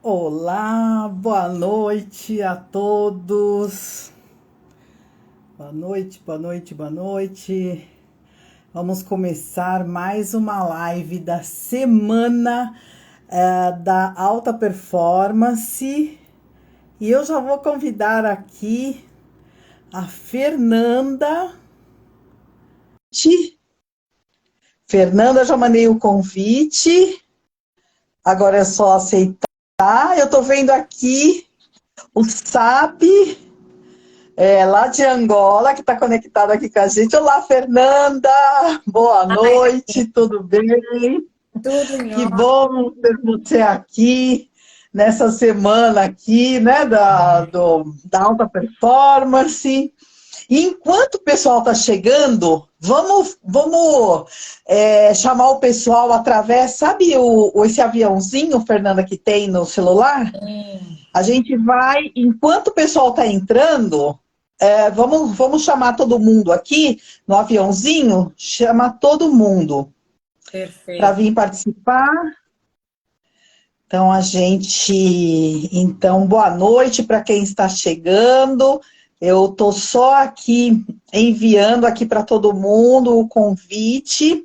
Olá, boa noite a todos. Boa noite, boa noite, boa noite. Vamos começar mais uma live da semana da alta performance. E eu já vou convidar aqui a Fernanda. Fernanda, já mandei o convite. Agora é só aceitar. Eu tô vendo aqui o Sabe, lá de Angola, que está conectado aqui com a gente. Olá, Fernanda! Boa Ai, noite, tudo bem? tudo em Que ordem. bom ter você aqui, nessa semana aqui, né, da alta performance. E enquanto o pessoal está chegando, vamos chamar o pessoal através, sabe esse aviãozinho, Fernanda, que tem no celular? A gente vai, enquanto o pessoal está entrando, vamos chamar todo mundo aqui no aviãozinho, chama todo mundo para Perfeito. vir participar. Então, boa noite para quem está chegando. Eu estou só aqui enviando aqui para todo mundo o convite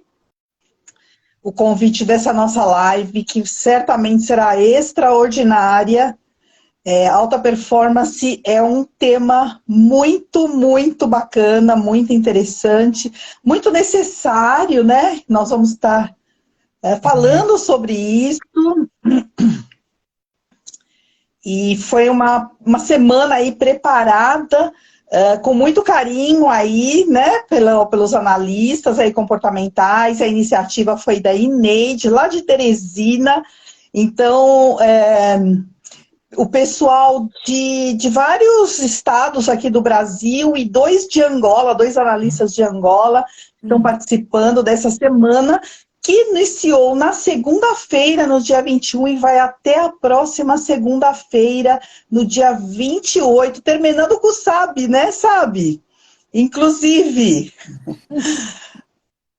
dessa nossa live, que certamente será extraordinária. Alta performance é um tema muito, muito bacana, muito interessante, muito necessário, né? Nós vamos estar falando sobre isso. E foi uma semana aí preparada, com muito carinho aí, né, pelos analistas aí comportamentais. A iniciativa foi da Ineide, lá de Teresina. Então, o pessoal de vários estados aqui do Brasil e dois de Angola, dois analistas de Angola, estão participando dessa semana, que iniciou na segunda-feira, no dia 21, e vai até a próxima segunda-feira, no dia 28, terminando com o SAB, né, SAB? Inclusive.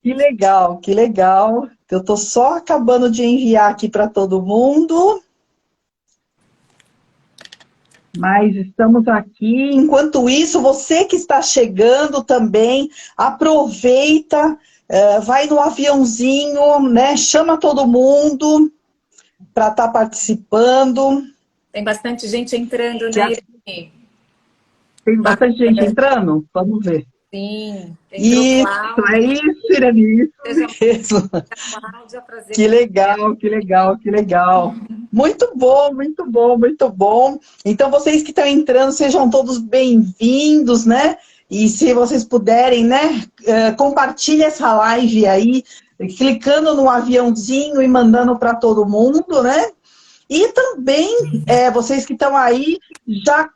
Que legal, que legal. Eu estou só acabando de enviar aqui para todo mundo. Mas estamos aqui. Enquanto isso, você que está chegando também, aproveita, vai no aviãozinho, né? Chama todo mundo para estar participando. Tem bastante gente entrando, Já né, Irene? tem bastante gente Bacana. entrando? Vamos ver. Sim. Entrou Isso, é Cláudia. isso, Irene, Seja isso mesmo. Cláudia, prazer Que te conhecer. legal, que legal, que legal. Muito bom, muito bom, muito bom. Então, vocês que estão entrando, sejam todos bem-vindos, né? E se vocês puderem, né, compartilhe essa live aí, clicando no aviãozinho e mandando para todo mundo, né? E também, vocês que estão aí, já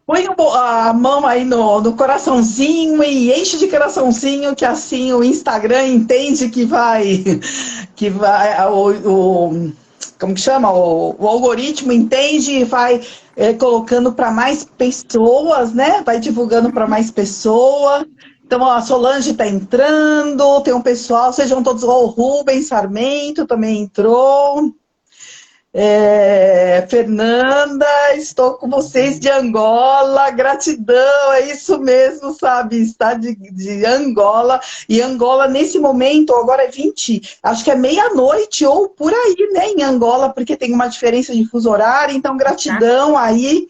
põe a mão aí no coraçãozinho e enche de coraçãozinho, que assim o Instagram entende que vai como que chama? O algoritmo entende e vai colocando para mais pessoas, né? Vai divulgando para mais pessoas. Então, ó, a Solange está entrando, tem um pessoal, sejam todos, ó, o Rubens Sarmento também entrou. Fernanda, estou com vocês de Angola, gratidão, é isso mesmo, sabe, está de Angola, e Angola nesse momento, agora é 20, acho que é meia-noite ou por aí, né, em Angola, porque tem uma diferença de fuso horário, então Tá? gratidão aí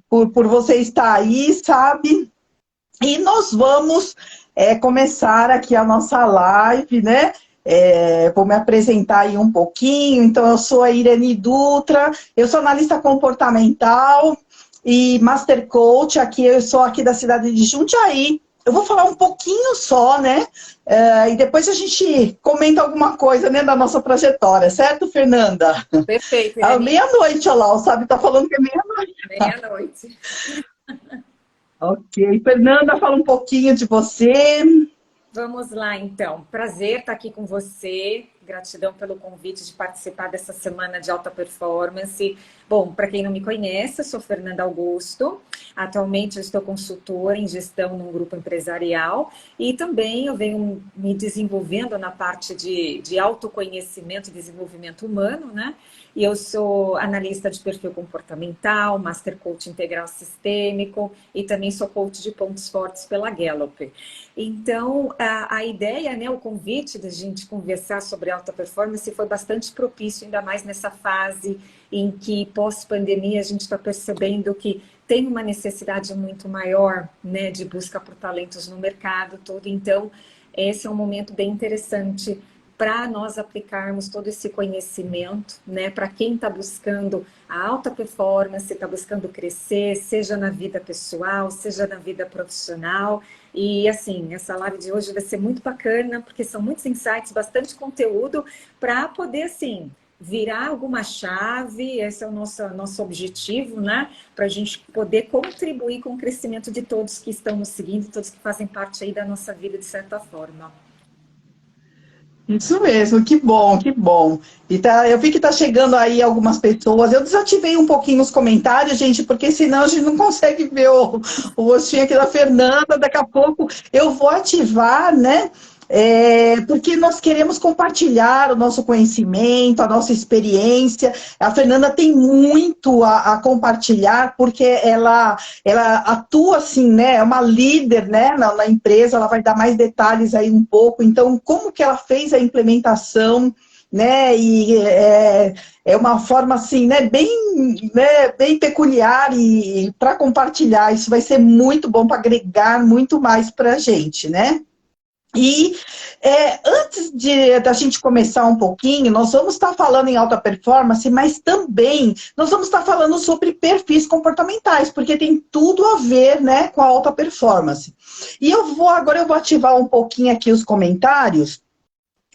por você estar aí, sabe, e nós vamos começar aqui a nossa live, né? Vou me apresentar aí um pouquinho. Então, eu sou a Irene Dutra, eu sou analista comportamental e Master Coach. Aqui, eu sou aqui da cidade de Jundiaí. Eu vou falar um pouquinho só, né? E depois a gente comenta alguma coisa, né, da nossa trajetória, certo, Fernanda? Perfeito, Irene. Meia-noite, olha lá, o Sabe tá falando que é meia-noite. Meia-noite. Ok. Fernanda, fala um pouquinho de você. Vamos lá, então. Prazer estar aqui com você. gratidão pelo convite de participar dessa semana de alta performance. Bom, para quem não me conhece, eu sou Fernanda Augusto. Atualmente eu estou consultora em gestão num grupo empresarial e também eu venho me desenvolvendo na parte de autoconhecimento e desenvolvimento humano, né? E eu sou analista de perfil comportamental, Master Coach Integral Sistêmico e também sou coach de pontos fortes pela Gallup. Então, a ideia, né, o convite da gente conversar sobre alta performance foi bastante propício, ainda mais nessa fase em que, pós-pandemia, a gente está percebendo que tem uma necessidade muito maior, né, de busca por talentos no mercado todo. Então, esse é um momento bem interessante para nós aplicarmos todo esse conhecimento, né, para quem está buscando a alta performance, está buscando crescer, seja na vida pessoal, seja na vida profissional. E assim, essa live de hoje vai ser muito bacana, porque são muitos insights, bastante conteúdo para poder, assim, virar alguma chave. Esse é o nosso objetivo, né? Para a gente poder contribuir com o crescimento de todos que estão nos seguindo, todos que fazem parte aí da nossa vida, de certa forma. Isso mesmo, que bom, que bom. E tá, eu vi que tá chegando aí algumas pessoas. Eu desativei um pouquinho os comentários, gente, porque senão a gente não consegue ver o rostinho aqui da Fernanda. Daqui a pouco eu vou ativar, né? Porque nós queremos compartilhar o nosso conhecimento, a nossa experiência. A Fernanda tem muito a compartilhar, porque ela atua assim, né? É uma líder, né, na empresa, ela vai dar mais detalhes aí um pouco. Então, como que ela fez a implementação, né? E é uma forma assim, né, bem peculiar e para compartilhar. Isso vai ser muito bom para agregar muito mais para a gente, né? E antes da gente começar um pouquinho, nós vamos estar falando em alta performance, mas também nós vamos estar falando sobre perfis comportamentais, porque tem tudo a ver, né, com a alta performance. E agora eu vou ativar um pouquinho aqui os comentários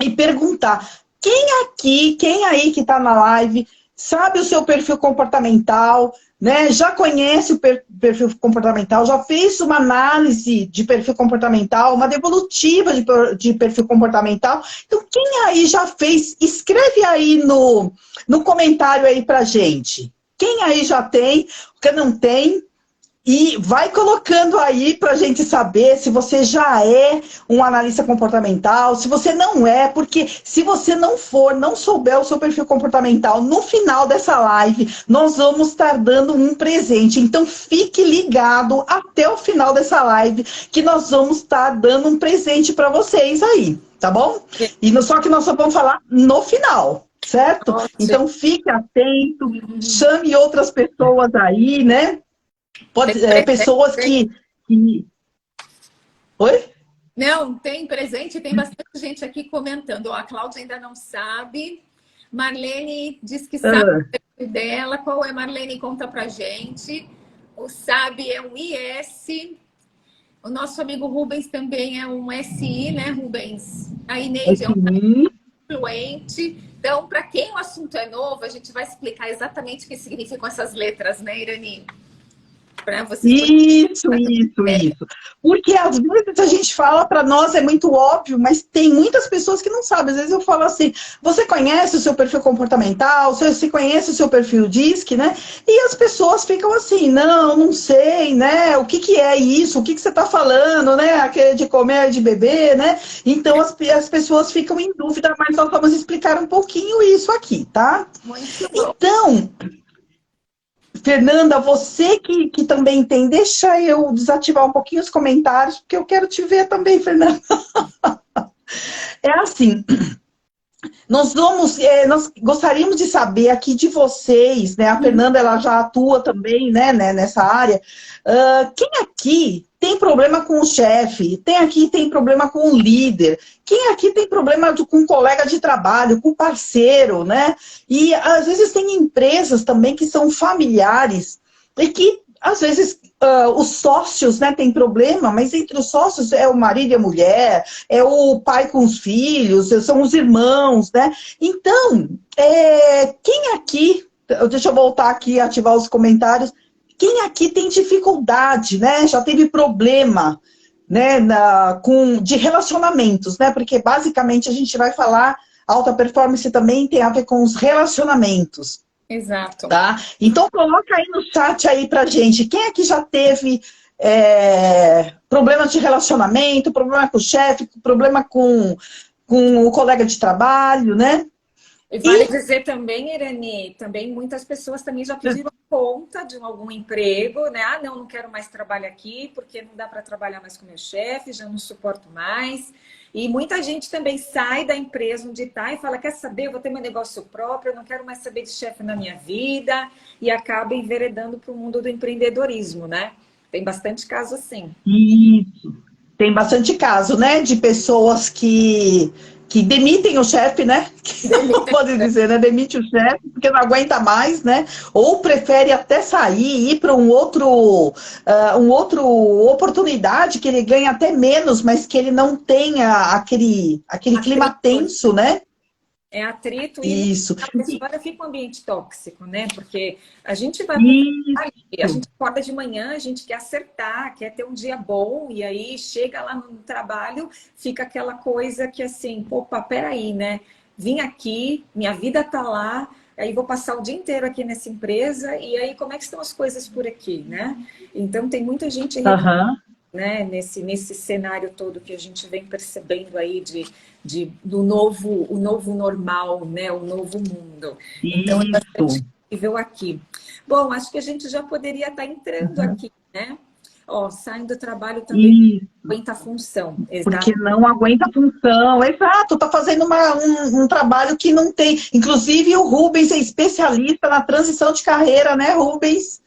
e perguntar, quem aí que está na live, sabe o seu perfil comportamental, né? Já conhece o perfil comportamental, já fez uma análise de perfil comportamental, uma devolutiva de perfil comportamental. Então, quem aí já fez, escreve aí no comentário aí pra gente. Quem aí já tem, quem não tem, e vai colocando aí para a gente saber se você já é um analista comportamental, se você não é, porque se você não souber o seu perfil comportamental, no final dessa live, nós vamos estar dando um presente. Então, fique ligado até o final dessa live, que nós vamos estar dando um presente para vocês aí, tá bom? Só que nós só vamos falar no final, certo? Ótimo. Então, fique atento, chame outras pessoas aí, né? Pessoas que... Oi? Não, tem presente, tem bastante gente aqui comentando. A Cláudia ainda não sabe. Marlene diz que sabe o perfil dela. Qual é, Marlene? Conta pra gente. O SAB é um IS. O nosso amigo Rubens também é um SI, né, Rubens? A Ineide é um fluente. Então, para quem o assunto é novo, a gente vai explicar exatamente o que significam essas letras, né, Irani? Isso. Porque às vezes a gente fala, para nós é muito óbvio, mas tem muitas pessoas que não sabem. Às vezes eu falo assim, você conhece o seu perfil comportamental, você conhece o seu perfil DISC, né? E as pessoas ficam assim, não sei, né? O que é isso? O que você está falando, né? Aquele de comer, de beber, né? Então as pessoas ficam em dúvida, mas nós vamos explicar um pouquinho isso aqui, tá? Muito bom. Então... Fernanda, você que também tem, deixa eu desativar um pouquinho os comentários, porque eu quero te ver também, Fernanda. É assim, nós gostaríamos de saber aqui de vocês, né? A Fernanda, ela já atua também, né, nessa área. Quem aqui tem problema com o chefe? Tem problema com o líder? Quem aqui tem problema com um colega de trabalho, com parceiro, né? E às vezes tem empresas também que são familiares e que às vezes os sócios, né, tem problema, mas entre os sócios é o marido e a mulher, é o pai com os filhos, são os irmãos, né? Então, quem aqui, deixa eu voltar aqui e ativar os comentários, quem aqui tem dificuldade, né? Já teve problema, né, de relacionamentos, né? Porque basicamente a gente vai falar alta performance também tem a ver com os relacionamentos. Exato. Tá? Então coloca aí no chat aí pra gente, quem aqui já teve problema de relacionamento, problema com o chefe, problema com o colega de trabalho, né? E vale dizer também, Irani, também muitas pessoas também já pediram conta de algum emprego, né? Ah, não quero mais trabalhar aqui, porque não dá para trabalhar mais com meu chefe, já não suporto mais. E muita gente também sai da empresa onde está e fala, quer saber, eu vou ter meu negócio próprio, eu não quero mais saber de chefe na minha vida, e acaba enveredando para o mundo do empreendedorismo, né? Tem bastante caso assim. Isso. Tem bastante caso, né? De pessoas que demitem o chefe, né? Como pode dizer, né? Demite o chefe porque não aguenta mais, né? Ou prefere até sair, ir para um outro oportunidade que ele ganha até menos, mas que ele não tenha aquele clima tenso, né? É atrito e Isso. a pessoa fica um ambiente tóxico, né? Porque a gente vai a gente acorda de manhã, a gente quer acertar, quer ter um dia bom, e aí chega lá no trabalho, fica aquela coisa que assim, opa, peraí, né? Vim aqui, minha vida tá lá, aí vou passar o dia inteiro aqui nessa empresa, e aí como é que estão as coisas por aqui, né? Então tem muita gente né, nesse cenário todo que a gente vem percebendo aí do o novo normal, né, o novo mundo. Então é bastante possível aqui. Bom, acho que a gente já poderia estar entrando aqui, né? Ó, saindo do trabalho também aguenta a função. Porque não aguenta a função, exato, tá fazendo um trabalho que não tem. Inclusive o Rubens é especialista na transição de carreira, né, Rubens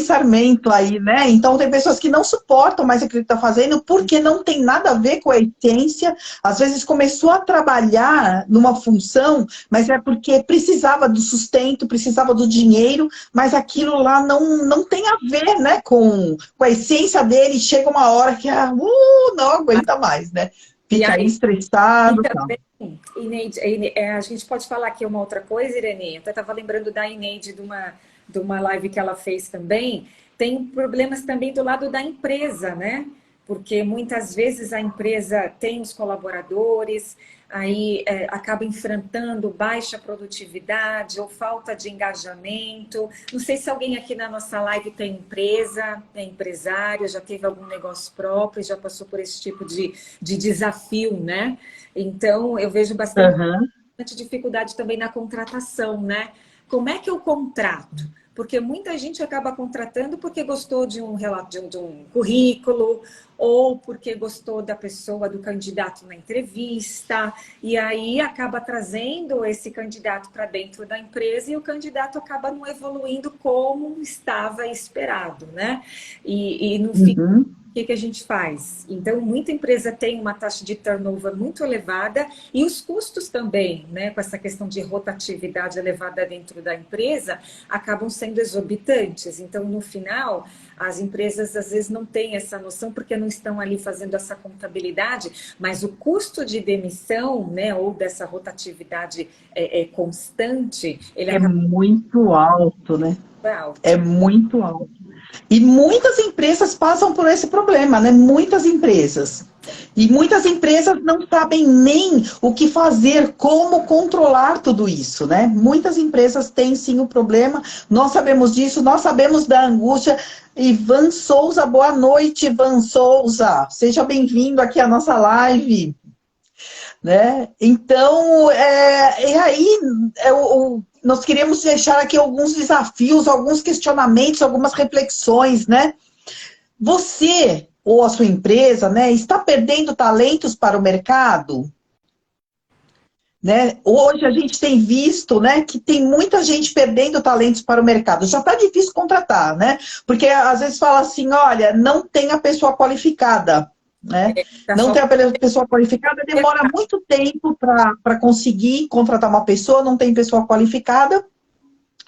Sarmento aí, né? Então tem pessoas que não suportam mais o que ele está fazendo porque não tem nada a ver com a essência. Às vezes começou a trabalhar numa função, mas é porque precisava do sustento, precisava do dinheiro, mas aquilo lá não tem a ver, né, com a essência dele. Chega uma hora que não aguenta mais, né? Fica aí estressado. Ineide, a gente pode falar aqui uma outra coisa, Irene. Eu até estava lembrando da Ineide de uma live que ela fez também. Tem problemas também do lado da empresa, né? Porque muitas vezes a empresa tem os colaboradores, aí acaba enfrentando baixa produtividade ou falta de engajamento. Não sei se alguém aqui na nossa live tem empresa, é empresário, já teve algum negócio próprio, já passou por esse tipo de desafio, né? Então, eu vejo bastante dificuldade também na contratação, né? Como é que eu contrato? Porque muita gente acaba contratando porque gostou de um currículo ou porque gostou da pessoa, do candidato na entrevista, e aí acaba trazendo esse candidato para dentro da empresa e o candidato acaba não evoluindo como estava esperado, né? E no fim, o que a gente faz? Então, muita empresa tem uma taxa de turnover muito elevada e os custos também, né, com essa questão de rotatividade elevada dentro da empresa, acabam sendo exorbitantes. Então, no final, as empresas às vezes não têm essa noção porque não estão ali fazendo essa contabilidade, mas o custo de demissão, né, ou dessa rotatividade constante, ele é muito alto, né? É muito alto. E muitas empresas passam por esse problema, né? Muitas empresas. E muitas empresas não sabem nem o que fazer, como controlar tudo isso, né? Muitas empresas têm sim o problema, nós sabemos disso, nós sabemos da angústia. Ivan Souza, boa noite, Ivan Souza. Seja bem-vindo aqui à nossa live. Né? Então, nós queremos deixar aqui alguns desafios, alguns questionamentos, algumas reflexões, né? Você ou a sua empresa, né, está perdendo talentos para o mercado? Né? Hoje a gente tem visto, né, que tem muita gente perdendo talentos para o mercado. Já está difícil contratar, né? Porque às vezes fala assim, olha, não tem a pessoa qualificada. Né? Não tem a pessoa qualificada, demora muito tempo para conseguir contratar uma pessoa, não tem pessoa qualificada,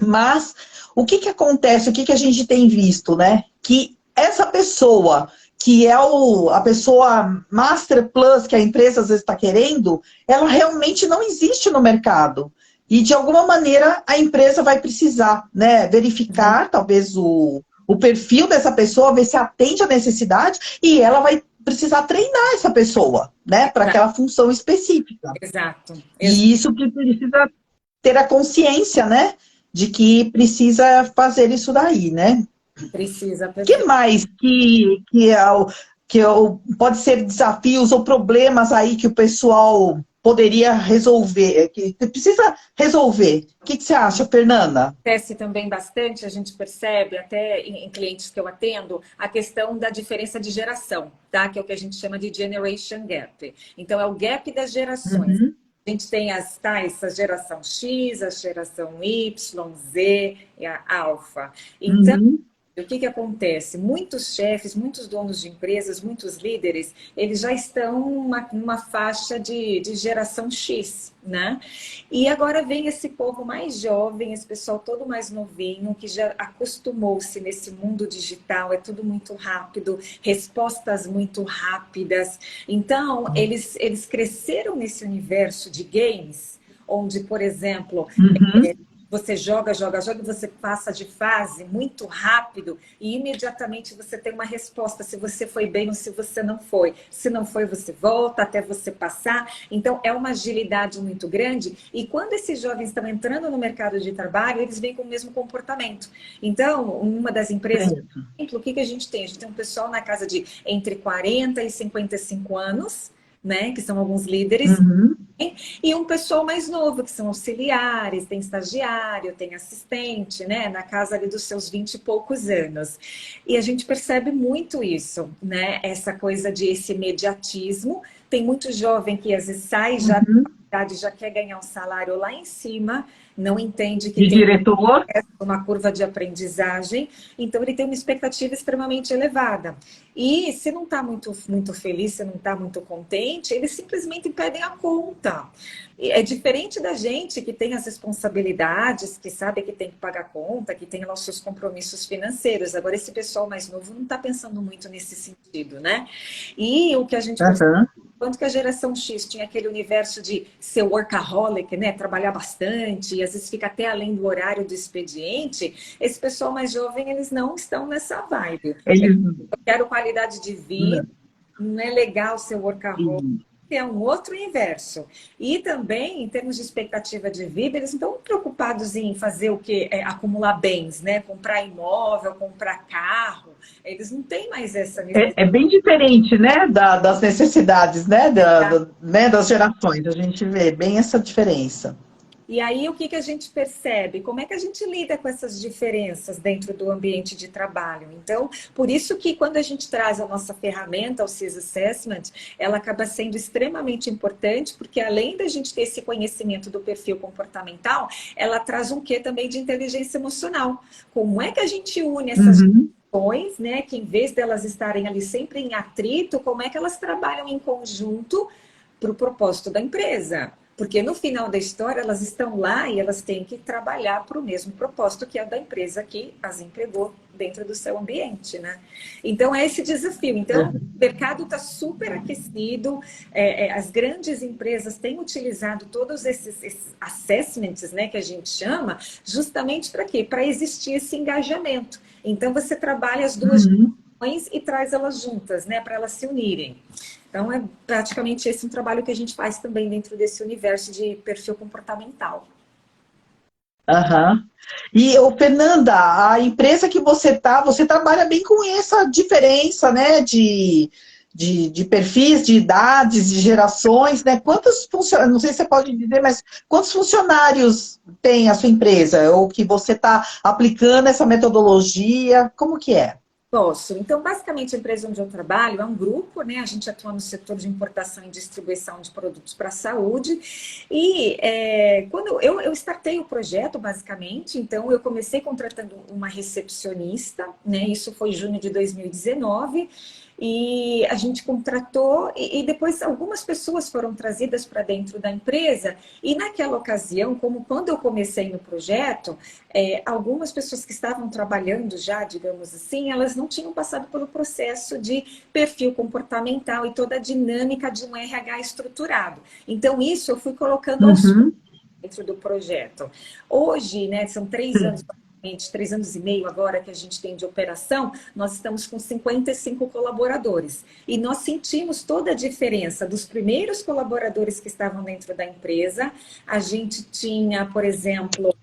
mas o que acontece, o que a gente tem visto, né? Que essa pessoa, que é a pessoa Master Plus que a empresa às vezes está querendo, ela realmente não existe no mercado. E de alguma maneira a empresa vai precisar, né, verificar talvez o perfil dessa pessoa, ver se atende à necessidade, e ela vai precisar treinar essa pessoa, né? Para aquela função específica. Exato. E isso precisa ter a consciência, né? De que precisa fazer isso daí, né? Precisa. O que mais pode ser desafios ou problemas aí que o pessoal poderia resolver, que precisa resolver? O que você acha, Fernanda? Acontece também bastante, a gente percebe até em clientes que eu atendo, a questão da diferença de geração, tá? Que é o que a gente chama de generation gap. Então, é o gap das gerações. Uhum. A gente tem as tais, a geração X, a geração Y, Z e a alfa. Então, Uhum. o que acontece? Muitos chefes, muitos donos de empresas, muitos líderes, eles já estão numa faixa de geração X, né? E agora vem esse povo mais jovem, esse pessoal todo mais novinho, que já acostumou-se nesse mundo digital, é tudo muito rápido, respostas muito rápidas. Então, eles cresceram nesse universo de games, onde, por exemplo, Uhum. você joga, você passa de fase muito rápido e imediatamente você tem uma resposta se você foi bem ou se você não foi. Se não foi, você volta até você passar. Então, é uma agilidade muito grande. E quando esses jovens estão entrando no mercado de trabalho, eles vêm com o mesmo comportamento. Então, uma das empresas, por exemplo, o que a gente tem? A gente tem um pessoal na casa de entre 40 e 55 anos, né, que são alguns líderes, Uhum. e um pessoal mais novo, que são auxiliares, tem estagiário, tem assistente, né, na casa ali dos seus 20 e poucos anos. E a gente percebe muito isso, né, essa coisa de esse imediatismo. Tem muito jovem que às vezes sai já da faculdade, já quer ganhar um salário lá em cima, não entende que De tem diretor. uma curva de aprendizagem, então ele tem uma expectativa extremamente elevada. E se não está muito feliz, se não está muito contente, eles simplesmente pedem a conta. E é diferente da gente que tem as responsabilidades, que sabe que tem que pagar conta, que tem lá os seus compromissos financeiros. Agora, esse pessoal mais novo não está pensando muito nesse sentido, né? E o que a gente quanto que a geração X tinha aquele universo de ser workaholic, né? Trabalhar bastante, e às vezes fica até além do horário do expediente, esse pessoal mais jovem, eles não estão nessa vibe. Eu quero qualidade de vida, não é legal ser workaholic, é um outro universo. E também, em termos de expectativa de vida, eles não estão preocupados em fazer o que? Acumular bens, né? Comprar imóvel, comprar carro. Eles não têm mais essa necessidade. É bem diferente, né, das necessidades, né, né, das gerações. A gente vê bem essa diferença. E aí, o que a gente percebe? Como é que a gente lida com essas diferenças dentro do ambiente de trabalho? Então, por isso que quando a gente traz a nossa ferramenta, o CIS Assessment, ela acaba sendo extremamente importante, porque além da gente ter esse conhecimento do perfil comportamental, ela traz um quê também de inteligência emocional. Como é que a gente une essas questões, né, que em vez delas estarem ali sempre em atrito, como é que elas trabalham em conjunto para o propósito da empresa? Porque no final da história, elas estão lá e elas têm que trabalhar para o mesmo propósito que é o da empresa que as empregou dentro do seu ambiente, né? Então, é esse desafio. Então, o mercado está super aquecido, as grandes empresas têm utilizado todos esses assessments, né, que a gente chama, justamente para quê? Para existir esse engajamento. Então, você trabalha as duas gerações e traz elas juntas, né, para elas se unirem. Então, é praticamente esse um trabalho que a gente faz também dentro desse universo de perfil comportamental. E, Fernanda, a empresa que você trabalha bem com essa diferença, né, de perfis, de idades, de gerações, né? Quantos funcionários, não sei se você pode dizer, mas quantos funcionários tem a sua empresa? Ou que você está aplicando essa metodologia? Como que é? Posso. Então, basicamente, a empresa onde eu trabalho é um grupo, né? A gente atua no setor de importação e distribuição de produtos para a saúde. E quando eu startei o projeto, basicamente, então eu comecei contratando uma recepcionista, né? Isso foi em junho de 2019. E a gente contratou e depois algumas pessoas foram trazidas para dentro da empresa. E naquela ocasião, como quando eu comecei no projeto, algumas pessoas que estavam trabalhando já, digamos assim, elas não tinham passado pelo processo de perfil comportamental e toda a dinâmica de um RH estruturado. Então, isso eu fui colocando aos poucos dentro do projeto. Hoje, né, são 3 anos 3 anos e meio agora que a gente tem de operação, nós estamos com 55 colaboradores. E nós sentimos toda a diferença dos primeiros colaboradores que estavam dentro da empresa. A gente tinha, por exemplo,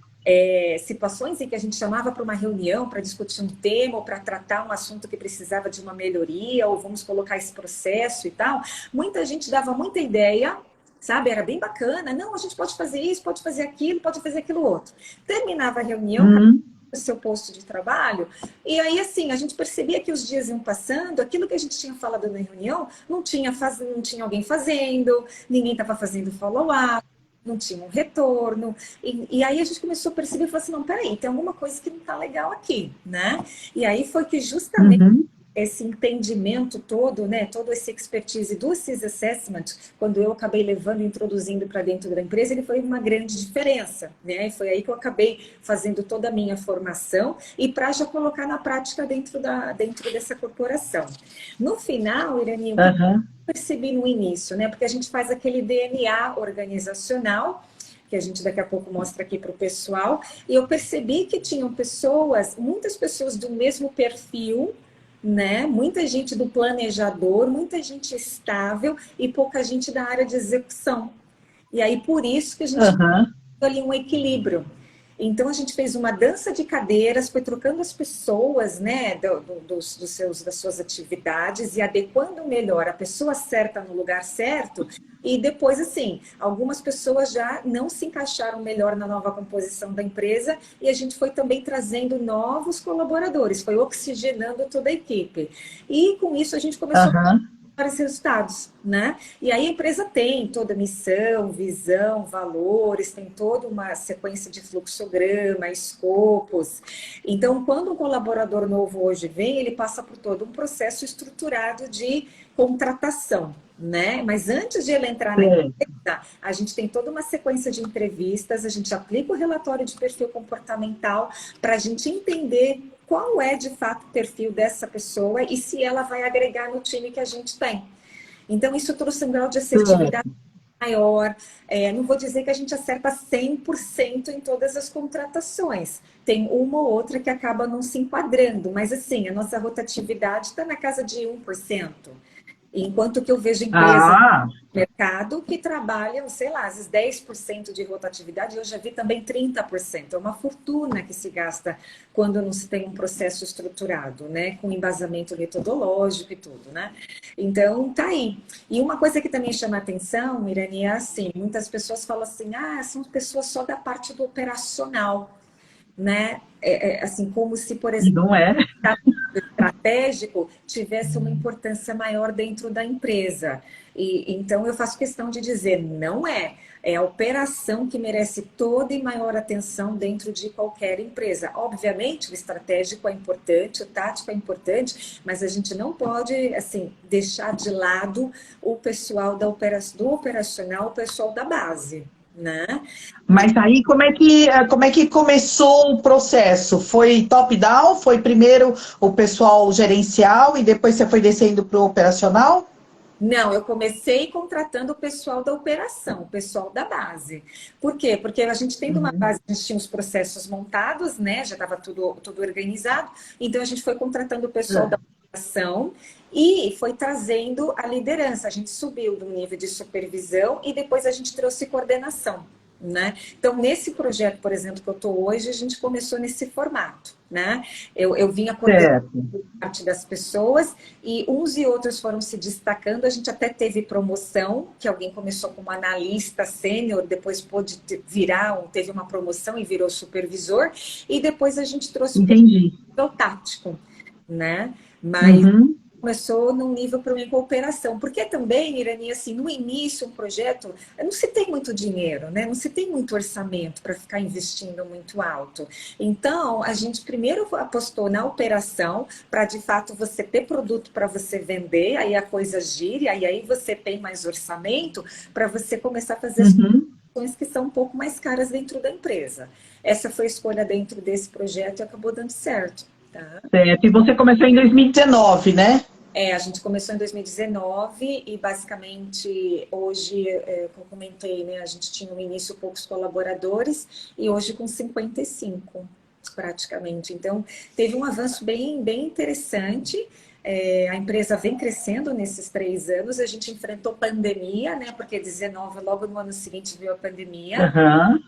situações em que a gente chamava para uma reunião para discutir um tema ou para tratar um assunto que precisava de uma melhoria, ou vamos colocar esse processo e tal. Muita gente dava muita ideia, sabe? Era bem bacana. Não, a gente pode fazer isso, pode fazer aquilo outro. Terminava a reunião, o seu posto de trabalho, e aí, assim, a gente percebia que os dias iam passando, aquilo que a gente tinha falado na reunião, não tinha alguém fazendo, ninguém estava fazendo follow-up, não tinha um retorno, e aí a gente começou a perceber e falou assim, não, peraí, tem alguma coisa que não está legal aqui, né? E aí foi que justamente esse entendimento todo, né, todo esse expertise do CIS Assessment, quando eu acabei levando e introduzindo para dentro da empresa, ele foi uma grande diferença, né? E foi aí que eu acabei fazendo toda a minha formação e para já colocar na prática dentro dessa corporação. No final, Irani, o que eu percebi no início, né? Porque a gente faz aquele DNA organizacional, que a gente daqui a pouco mostra aqui para o pessoal, e eu percebi que tinham muitas pessoas do mesmo perfil, né? Muita gente do planejador, muita gente estável e pouca gente da área de execução. E aí, por isso que a gente tem ali um equilíbrio. Então, a gente fez uma dança de cadeiras, foi trocando as pessoas, né, das suas atividades e adequando melhor a pessoa certa no lugar certo. E depois, assim, algumas pessoas já não se encaixaram melhor na nova composição da empresa e a gente foi também trazendo novos colaboradores, foi oxigenando toda a equipe. E com isso a gente começou a para os resultados, né? E aí a empresa tem toda missão, visão, valores, tem toda uma sequência de fluxograma, escopos. Então, quando um colaborador novo hoje vem, ele passa por todo um processo estruturado de contratação, né? Mas antes de ele entrar na empresa, a gente tem toda uma sequência de entrevistas, a gente aplica o relatório de perfil comportamental para a gente entender qual é, de fato, o perfil dessa pessoa e se ela vai agregar no time que a gente tem. Então, isso trouxe um grau de assertividade maior. Não vou dizer que a gente acerta 100% em todas as contratações. Tem uma ou outra que acaba não se enquadrando, mas, assim, a nossa rotatividade está na casa de 1%. Enquanto que eu vejo empresas no mercado que trabalham, sei lá, às vezes 10% de rotatividade, eu já vi também 30%. É uma fortuna que se gasta quando não se tem um processo estruturado, né? Com embasamento metodológico e tudo, né? Então, tá aí. E uma coisa que também chama atenção, Irani, é assim, muitas pessoas falam assim, são pessoas só da parte do operacional, né? Assim, como se, por exemplo... Não é? estratégico tivesse uma importância maior dentro da empresa. E então eu faço questão de dizer, não é. É a operação que merece toda e maior atenção dentro de qualquer empresa. Obviamente, o estratégico é importante, o tático é importante, mas a gente não pode, assim, deixar de lado o pessoal do operacional, o pessoal da base. Né? Mas aí como é que começou o processo? Foi top-down? Foi primeiro o pessoal gerencial e depois você foi descendo para o operacional? Não, eu comecei contratando o pessoal da operação, o pessoal da base. Por quê? Porque a gente tem uma base, a gente tinha os processos montados, né? Já estava tudo organizado. Então a gente foi contratando o pessoal da operação e foi trazendo a liderança. A gente subiu do nível de supervisão e depois a gente trouxe coordenação. Né? Então, nesse projeto, por exemplo, que eu estou hoje, a gente começou nesse formato. Né? Eu vinha coordenando parte das pessoas e uns e outros foram se destacando. A gente até teve promoção, que alguém começou como analista sênior, depois pôde teve uma promoção e virou supervisor, e depois a gente trouxe o tático, né? Mas começou num nível para uma cooperação. Porque também, Irani, assim, no início, um projeto, não se tem muito dinheiro, né? Não se tem muito orçamento para ficar investindo muito alto. Então, a gente primeiro apostou na operação para, de fato, você ter produto para você vender, aí a coisa gira, e aí você tem mais orçamento para você começar a fazer as ações que são um pouco mais caras dentro da empresa. Essa foi a escolha dentro desse projeto e acabou dando certo. Tá? Certo, e você começou em 2019, né? A gente começou em 2019 e basicamente hoje, como eu comentei, né, a gente tinha no início poucos colaboradores e hoje com 55. praticamente. Então, teve um avanço bem interessante. A empresa vem crescendo nesses 3 anos. A gente enfrentou pandemia, né? Porque 19, logo no ano seguinte, veio a pandemia. Aham,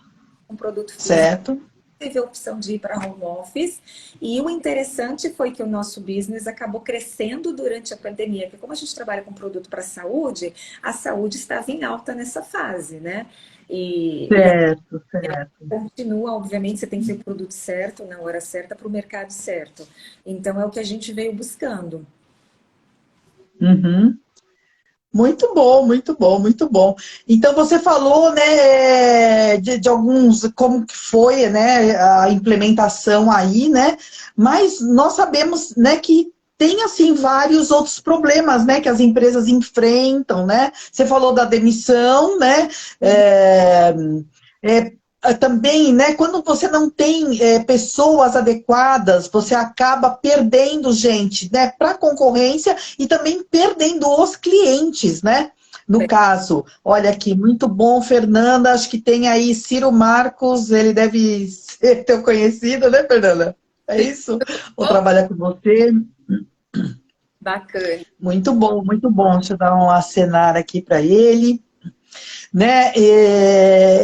Um produto físico. certo. Teve a opção de ir para home office, e o interessante foi que o nosso business acabou crescendo durante a pandemia, porque como a gente trabalha com produto para a saúde estava em alta nessa fase, né? Certo, certo. Continua, obviamente, você tem que ter o produto certo, na hora certa, para o mercado certo. Então, é o que a gente veio buscando. Uhum. Muito bom, muito bom, muito bom. Então você falou, né, de alguns, como que foi, né, a implementação aí, né? Mas nós sabemos, né, que tem assim vários outros problemas, né, que as empresas enfrentam, né? Você falou da demissão, né? Também, né, quando você não tem pessoas adequadas, você acaba perdendo gente, né, para a concorrência e também perdendo os clientes, né? No caso, olha aqui, muito bom, Fernanda, acho que tem aí Ciro Marcos, ele deve ser teu conhecido, né, Fernanda? É isso? Ou trabalha com você? Bacana. Muito bom, muito bom. Deixa eu dar um acenar aqui para ele. Né?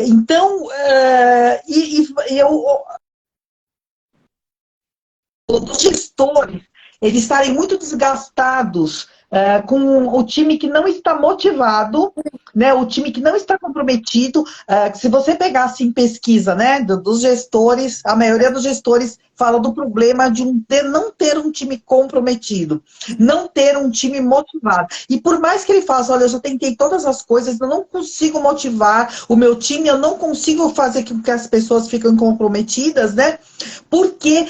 Então, os gestores, eles estarem muito desgastados com o time que não está motivado, né? O time que não está comprometido. Se você pegasse em pesquisa, né, dos gestores, a maioria dos gestores fala do problema de não ter um time comprometido, não ter um time motivado. E por mais que ele faça, olha, eu já tentei todas as coisas, eu não consigo motivar o meu time, eu não consigo fazer com que as pessoas fiquem comprometidas, né? Porque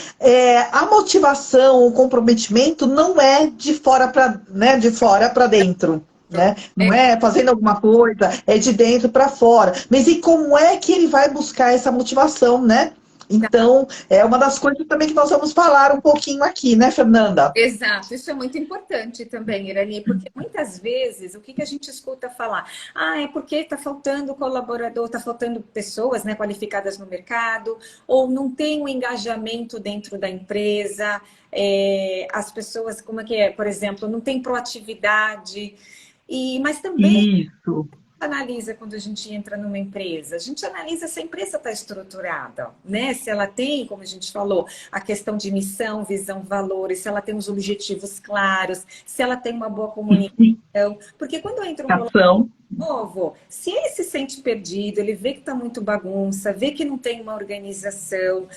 a motivação, o comprometimento não é de fora para, né, de fora para dentro. Né? Não é fazendo alguma coisa, é de dentro para fora. Mas e como é que ele vai buscar essa motivação, né? Então, é uma das coisas também que nós vamos falar um pouquinho aqui, né, Fernanda? Exato, isso é muito importante também, Irani, porque muitas vezes o que a gente escuta falar? É porque está faltando colaborador, está faltando pessoas, né, qualificadas no mercado, ou não tem um engajamento dentro da empresa, as pessoas, como é que é? Por exemplo, não tem proatividade, mas também Isso. analisa quando a gente entra numa empresa? A gente analisa se a empresa está estruturada, né? Se ela tem, como a gente falou, a questão de missão, visão, valores, se ela tem os objetivos claros, se ela tem uma boa comunicação. Porque quando entra um colaborador novo, se ele se sente perdido, ele vê que está muito bagunça, vê que não tem uma organização,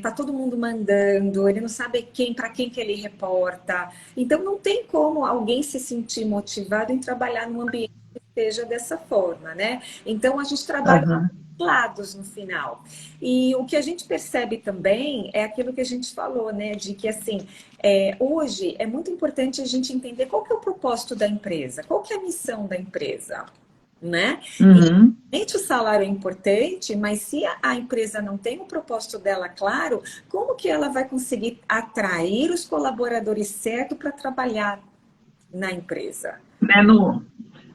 tá todo mundo mandando, ele não sabe para quem que ele reporta. Então não tem como alguém se sentir motivado em trabalhar num ambiente seja dessa forma, né? Então a gente trabalha com lados no final. E o que a gente percebe também é aquilo que a gente falou, né? De que assim, hoje é muito importante a gente entender qual que é o propósito da empresa, qual que é a missão da empresa, né? E o salário é importante, mas se a empresa não tem o propósito dela claro, como que ela vai conseguir atrair os colaboradores certos para trabalhar na empresa?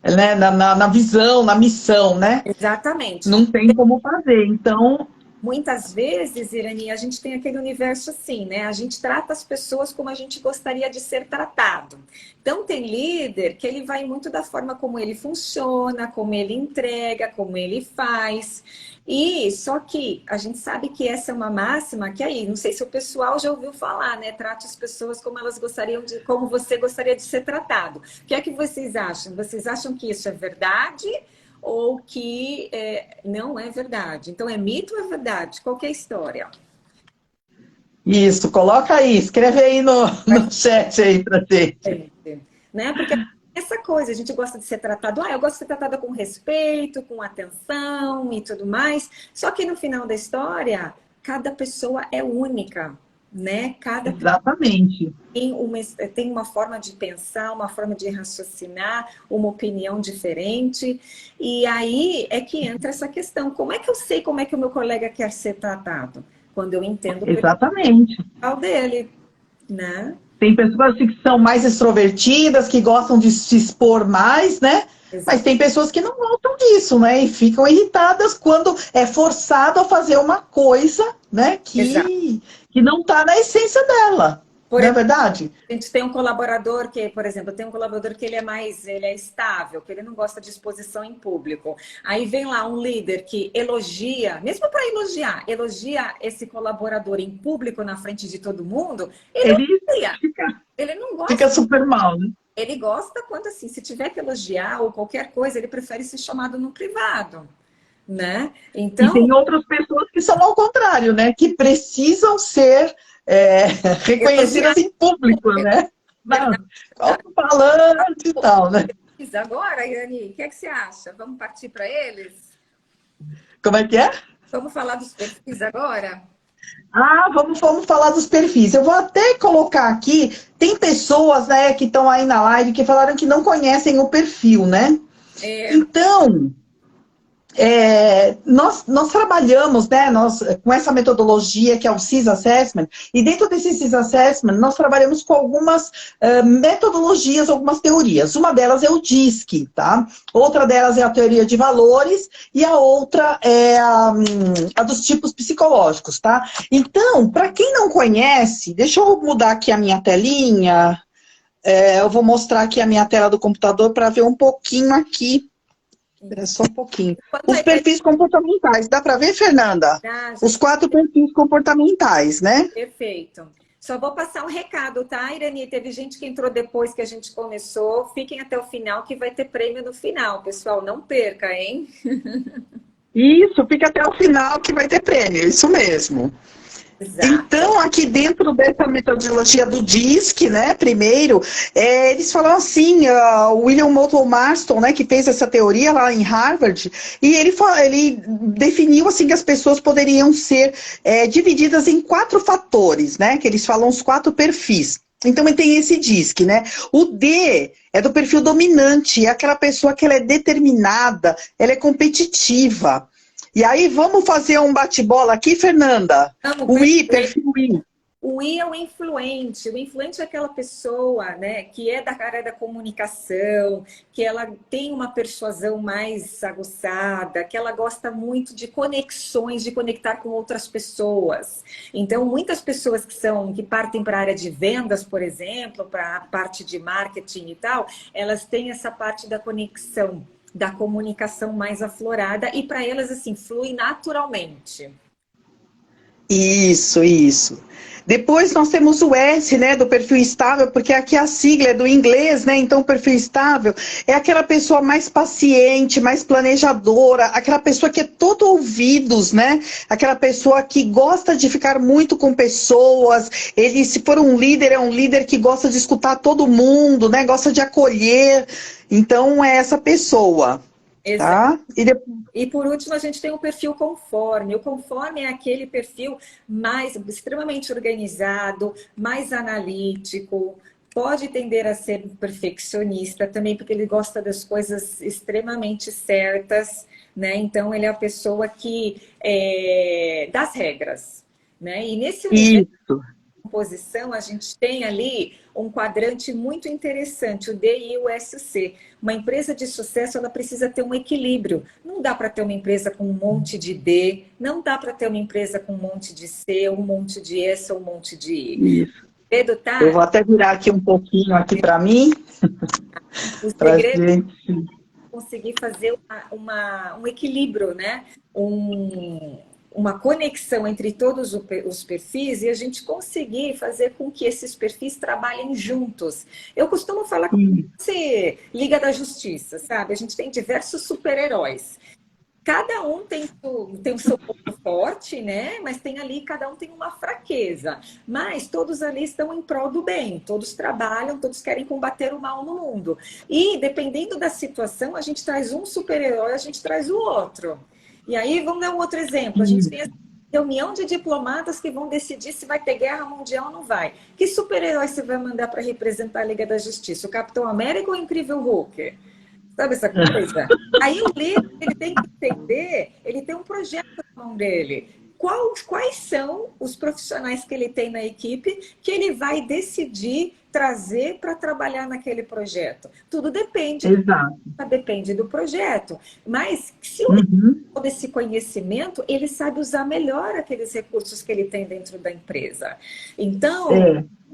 Na visão, na missão, né? Exatamente. Não tem como fazer, então... Muitas vezes, Irani, a gente tem aquele universo assim, né? A gente trata as pessoas como a gente gostaria de ser tratado. Então, tem líder que ele vai muito da forma como ele funciona, como ele entrega, como ele faz. E só que a gente sabe que essa é uma máxima que aí, não sei se o pessoal já ouviu falar, né? Trate as pessoas como elas gostariam de, como você gostaria de ser tratado. O que é que vocês acham? Vocês acham que isso é verdade? Ou que não é verdade? Então, é mito ou é verdade? Qual que é a história? Isso, coloca aí, escreve aí no chat aí pra gente. Né? Porque essa coisa, a gente gosta de ser tratado, eu gosto de ser tratada com respeito, com atenção e tudo mais, só que no final da história, cada pessoa é única, né? Exatamente. Tem uma forma de pensar, uma forma de raciocinar, uma opinião diferente. E aí é que entra essa questão. Como é que eu sei como é que o meu colega quer ser tratado? Quando eu entendo o perfil dele, né? Tem pessoas que são mais extrovertidas, que gostam de se expor mais, né? Mas tem pessoas que não notam disso, né? E ficam irritadas quando é forçado a fazer uma coisa, né? Exato. Que não está na essência dela. Por Não é exemplo, verdade? a gente tem um colaborador que, por exemplo, tem um colaborador que ele é estável, que ele não gosta de exposição em público. Aí vem lá um líder que elogia, mesmo para elogiar, elogia esse colaborador em público na frente de todo mundo, ele Ele odeia. fica, Ele não fica gosta. super mal, né? Ele gosta quando, assim, se tiver que elogiar ou qualquer coisa, ele prefere ser chamado no privado, né? E Então, tem outras pessoas que são ao contrário, né? Que precisam ser elogiar reconhecidas em público, é né? verdade. Alto-falante e tal, né? Agora, Yane, o que é que você acha? Vamos partir para eles? Como é que é? Vamos falar dos perfis agora? Ah, vamos falar dos perfis. Eu vou até colocar aqui, tem pessoas, né, que estão aí na live que falaram que não conhecem o perfil, né? É, Então, nós trabalhamos, né, com essa metodologia que é o CIS Assessment, e dentro desse CIS Assessment nós trabalhamos com algumas metodologias, algumas teorias. Uma delas é o DISC, tá? Outra delas é a teoria de valores e a outra é a dos tipos psicológicos, tá? Então, para quem não conhece, deixa eu mudar aqui a minha telinha, eu vou mostrar aqui a minha tela do computador para ver um pouquinho aqui. Só um pouquinho. Os perfis comportamentais. Dá para ver, Fernanda? Os 4 perfis comportamentais, né? Perfeito. Só vou passar um recado, tá, Irani? Teve gente que entrou depois que a gente começou. Fiquem até o final que vai ter prêmio no final, pessoal. Não perca, hein? Isso, fica até o final que vai ter prêmio. Isso mesmo. Exato. Então, aqui dentro dessa metodologia do DISC, né, primeiro, eles falam assim, o William Moulton Marston, né, que fez essa teoria lá em Harvard, e ele definiu assim que as pessoas poderiam ser divididas em 4 fatores, né, que eles falam os 4 perfis. Então, ele tem esse DISC, né? O D é do perfil dominante, é aquela pessoa que ela é determinada, ela é competitiva. E aí, vamos fazer um bate-bola aqui, Fernanda? O I, perfil I. O I é o influente. O influente é aquela pessoa, né, que é da área da comunicação, que ela tem uma persuasão mais aguçada, que ela gosta muito de conexões, de conectar com outras pessoas. Então, muitas pessoas que partem para a área de vendas, por exemplo, para a parte de marketing e tal, elas têm essa parte da conexão, da comunicação mais aflorada e para elas, assim, flui naturalmente. Isso. Depois nós temos o S, né, do perfil estável, porque aqui a sigla é do inglês, né, então o perfil estável é aquela pessoa mais paciente, mais planejadora, aquela pessoa que é todo ouvidos, né, aquela pessoa que gosta de ficar muito com pessoas, ele, se for um líder, é um líder que gosta de escutar todo mundo, né, gosta de acolher, então é essa pessoa. Exato. Tá? E por último, a gente tem o perfil conforme. O conforme é aquele perfil mais extremamente organizado, mais analítico, pode tender a ser perfeccionista também, porque ele gosta das coisas extremamente certas, né? Então, ele é a pessoa que das regras, né? E nesse universo de composição, a gente tem ali um quadrante muito interessante, o D e o SC. Uma empresa de sucesso, ela precisa ter um equilíbrio. Não dá para ter uma empresa com um monte de D, não dá para ter uma empresa com um monte de C, um monte de S ou um monte de I. Isso. Pedro, tá? Eu vou até virar aqui um pouquinho aqui para mim. O segredo é conseguir fazer um equilíbrio, né? Uma conexão entre todos os perfis e a gente conseguir fazer com que esses perfis trabalhem juntos. Eu costumo falar que você Liga da Justiça, sabe? A gente tem diversos super-heróis. Cada um tem o seu ponto forte, né? Mas tem ali, cada um tem uma fraqueza. Mas todos ali estão em prol do bem. Todos trabalham, todos querem combater o mal no mundo. E, dependendo da situação, a gente traz um super-herói, a gente traz o outro. E aí, vamos dar um outro exemplo. A gente tem a reunião de diplomatas que vão decidir se vai ter guerra mundial ou não vai. Que super-herói você vai mandar para representar a Liga da Justiça? O Capitão América ou o Incrível Hulk? Sabe essa coisa? Aí o líder, ele tem que entender, ele tem um projeto na mão dele. Quais são os profissionais que ele tem na equipe que ele vai decidir trazer para trabalhar naquele projeto. Tudo depende, Exato. depende do projeto. Mas se o todo esse conhecimento, ele sabe usar melhor aqueles recursos que ele tem dentro da empresa. Então,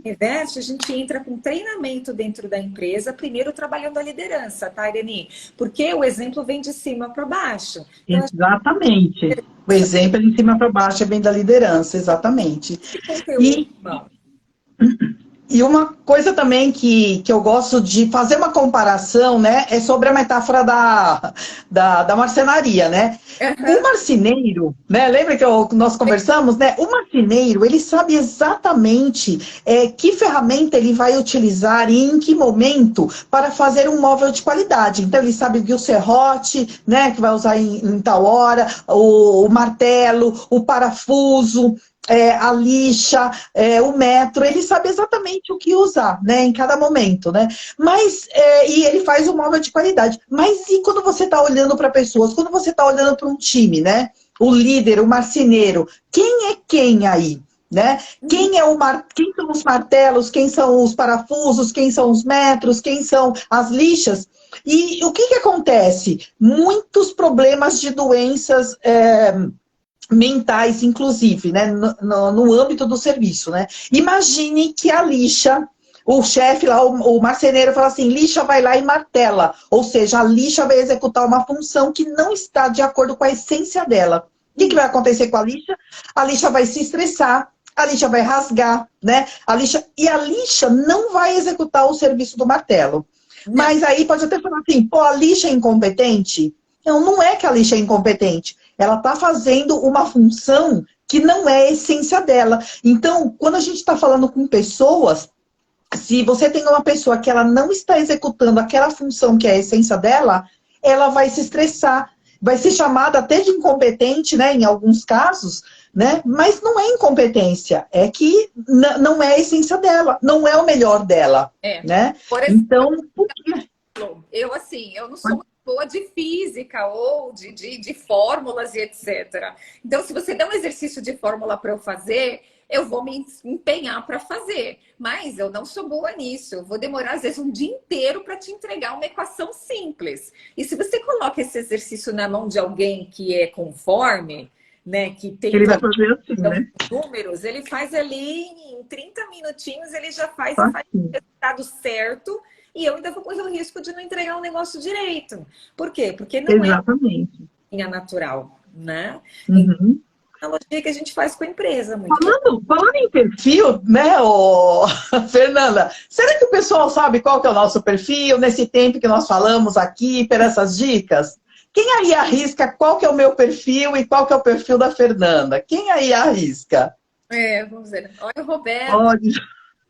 Invest, a gente entra com treinamento dentro da empresa, primeiro trabalhando a liderança, tá, Irene? Porque o exemplo vem de cima para baixo. Então, exatamente. O exemplo é de cima para baixo, é bem da liderança, exatamente. E uma coisa também que eu gosto de fazer uma comparação, né, é sobre a metáfora da marcenaria, né? O marceneiro, né, lembra que nós conversamos, né? O marceneiro, ele sabe exatamente que ferramenta ele vai utilizar e em que momento para fazer um móvel de qualidade. Então, ele sabe que o serrote, né, que vai usar em tal hora, o martelo, o parafuso, a lixa, o metro, ele sabe exatamente o que usar, né, em cada momento, né, mas, e ele faz um móvel de qualidade, mas e quando você está olhando para pessoas, quando você está olhando para um time, né, o líder, o marceneiro, quem é quem aí? Né? Quem são os martelos, quem são os parafusos, quem são os metros, quem são as lixas? E o que acontece? Muitos problemas de doenças mentais, inclusive, né, no âmbito do serviço, né? Imagine que a lixa, o chefe lá, o marceneiro fala assim, lixa vai lá e martela, ou seja, a lixa vai executar uma função que não está de acordo com a essência dela. O que vai acontecer com a lixa? A lixa vai se estressar, a lixa vai rasgar, né? A lixa não vai executar o serviço do martelo. Mas aí pode até falar assim, pô, a lixa é incompetente? Não é que a lixa é incompetente. Ela está fazendo uma função que não é a essência dela. Então, quando a gente está falando com pessoas, se você tem uma pessoa que ela não está executando aquela função que é a essência dela, ela vai se estressar, vai ser chamada até de incompetente, né, em alguns casos, né? Mas não é incompetência, é que não é a essência dela, não é o melhor dela, né? Por exemplo, então, eu não sou muito boa de física ou de fórmulas e etc. Então, se você der um exercício de fórmula para eu fazer, eu vou me empenhar para fazer. Mas eu não sou boa nisso. Eu vou demorar, às vezes, um dia inteiro para te entregar uma equação simples. E se você coloca esse exercício na mão de alguém que é conforme, né, que tem ele vai fazer assim, né? números, ele faz ali em 30 minutinhos, ele já faz o resultado certo. E eu ainda vou correr o risco de não entregar um negócio direito. Por quê? Porque não é linha natural, né? Então, é a analogia que a gente faz com a empresa. Falando em perfil, né, Fernanda, será que o pessoal sabe qual que é o nosso perfil nesse tempo que nós falamos aqui, por essas dicas? Quem aí arrisca qual que é o meu perfil e qual que é o perfil da Fernanda? Quem aí arrisca? Vamos ver. Olha o Roberto.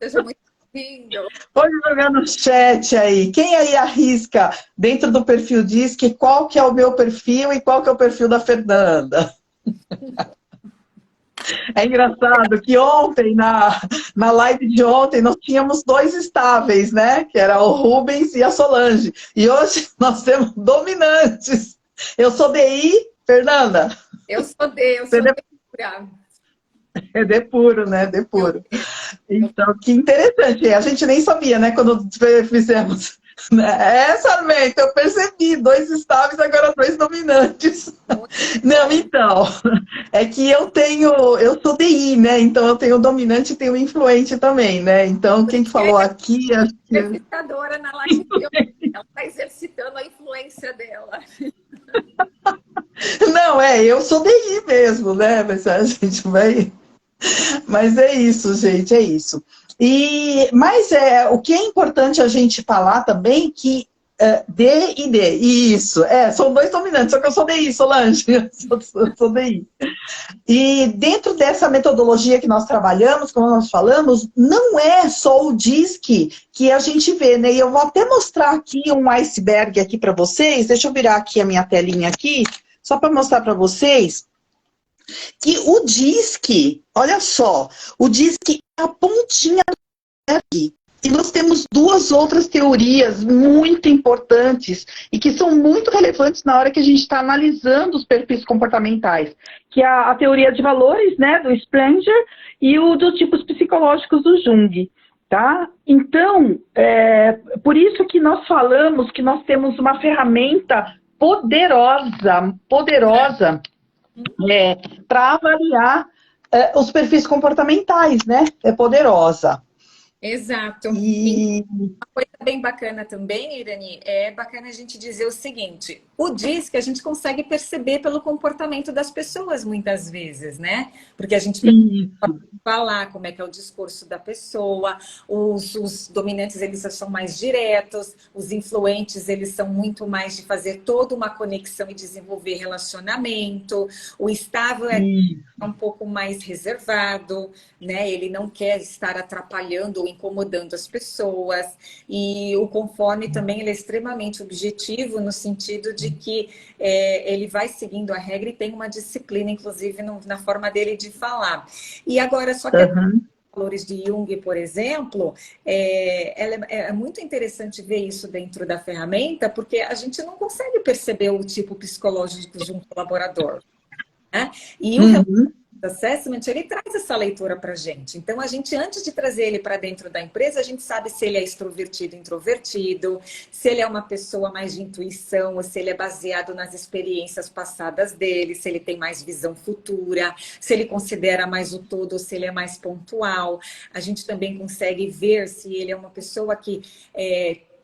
Seja muito pode jogar no chat aí. Quem aí arrisca dentro do perfil diz que qual que é o meu perfil e qual que é o perfil da Fernanda? É engraçado que ontem, na live de ontem, nós tínhamos dois estáveis, né? Que era o Rubens e a Solange. E hoje nós temos dominantes. Eu sou DI, Fernanda? Eu sou D, eu sou D pura. É D puro, né? D puro. Então, que interessante. A gente nem sabia, né? Quando fizemos. Sarmento, eu percebi. Dois estáveis, agora dois dominantes. Não, então. É que eu sou DI, né? Então eu tenho dominante e tenho influente também, né? Então, quem que falou aqui... A exercitadora na live, ela está exercitando a influência dela. Não, eu sou DI mesmo, né? Mas a gente vai... Mas é isso, gente, é isso. Mas o que é importante a gente falar também que D e D, isso, são dois dominantes, só que eu sou DI, Solange, eu sou DI. E dentro dessa metodologia que nós trabalhamos, como nós falamos, não é só o DISC que a gente vê, né? E eu vou até mostrar aqui um iceberg aqui para vocês, deixa eu virar aqui a minha telinha aqui, só para mostrar para vocês. Que o DISC, olha só, o DISC é a pontinha aqui. E nós temos duas outras teorias muito importantes e que são muito relevantes na hora que a gente está analisando os perfis comportamentais, que é a teoria de valores, né, do Sprenger, e o dos tipos psicológicos do Jung. Tá? Então, por isso que nós falamos que nós temos uma ferramenta poderosa para avaliar os perfis comportamentais, né? É poderosa. Exato. E... Uma coisa bem bacana também, Irani, é bacana a gente dizer o seguinte: o DISC a gente consegue perceber pelo comportamento das pessoas muitas vezes, né? Porque a gente pode falar como é que é o discurso da pessoa, os dominantes eles são mais diretos, os influentes eles são muito mais de fazer toda uma conexão e desenvolver relacionamento, o estável é um pouco mais reservado, né? Ele não quer estar atrapalhando ou incomodando as pessoas. E o conforme também ele é extremamente objetivo no sentido de que ele vai seguindo a regra e tem uma disciplina, inclusive, na forma dele de falar. E agora, só que valores de Jung, por exemplo, é muito interessante ver isso dentro da ferramenta, porque a gente não consegue perceber o tipo psicológico de um colaborador. Né? E o assessment, ele traz essa leitura para a gente. Então, a gente, antes de trazer ele para dentro da empresa, a gente sabe se ele é extrovertido, introvertido, se ele é uma pessoa mais de intuição, ou se ele é baseado nas experiências passadas dele, se ele tem mais visão futura, se ele considera mais o todo, ou se ele é mais pontual. A gente também consegue ver se ele é uma pessoa que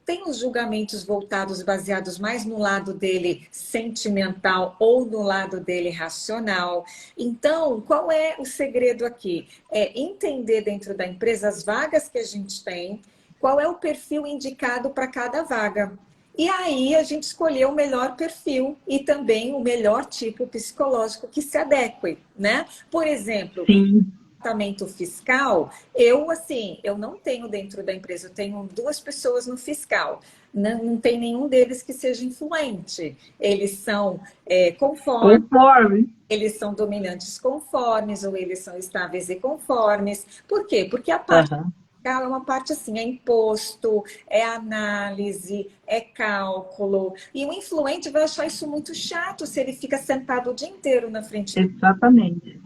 tem os julgamentos voltados, baseados mais no lado dele sentimental ou no lado dele racional. Então, qual é o segredo aqui? É entender dentro da empresa as vagas que a gente tem, qual é o perfil indicado para cada vaga. E aí a gente escolher o melhor perfil e também o melhor tipo psicológico que se adeque, né? Por exemplo... Departamento fiscal, eu não tenho dentro da empresa, eu tenho 2 pessoas no fiscal. Não tem nenhum deles que seja influente. Eles são conformes, eles são dominantes conformes, ou eles são estáveis e conformes. Por quê? Porque a parte fiscal é uma parte assim, é imposto, é análise, é cálculo. E o influente vai achar isso muito chato se ele fica sentado o dia inteiro na frente. Exatamente.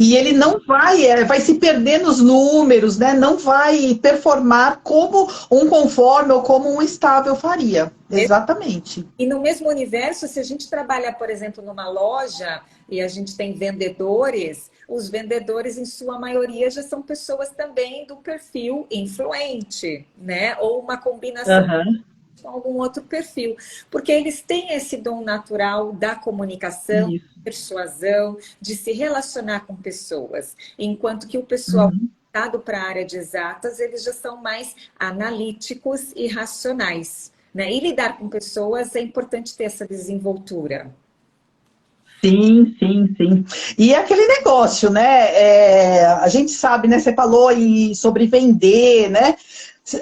E ele não vai se perder nos números, né? Não vai performar como um conforme ou como um estável faria. Exatamente. E no mesmo universo, se a gente trabalha, por exemplo, numa loja e a gente tem vendedores, os vendedores, em sua maioria, já são pessoas também do perfil influente, né? Ou uma combinação com algum outro perfil. Porque eles têm esse dom natural da comunicação, persuasão, de se relacionar com pessoas. Enquanto que o pessoal voltado para a área de exatas, eles já são mais analíticos e racionais. Né? E lidar com pessoas é importante ter essa desenvoltura. Sim. E aquele negócio, né? A gente sabe, né? Você falou sobre vender, né?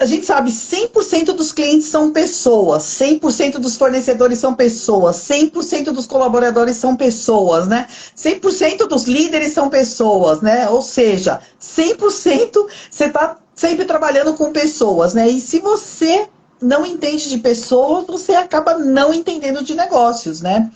A gente sabe, 100% dos clientes são pessoas, 100% dos fornecedores são pessoas, 100% dos colaboradores são pessoas, né? 100% dos líderes são pessoas, né? Ou seja, 100% você está sempre trabalhando com pessoas, né? E se você não entende de pessoas, você acaba não entendendo de negócios, né?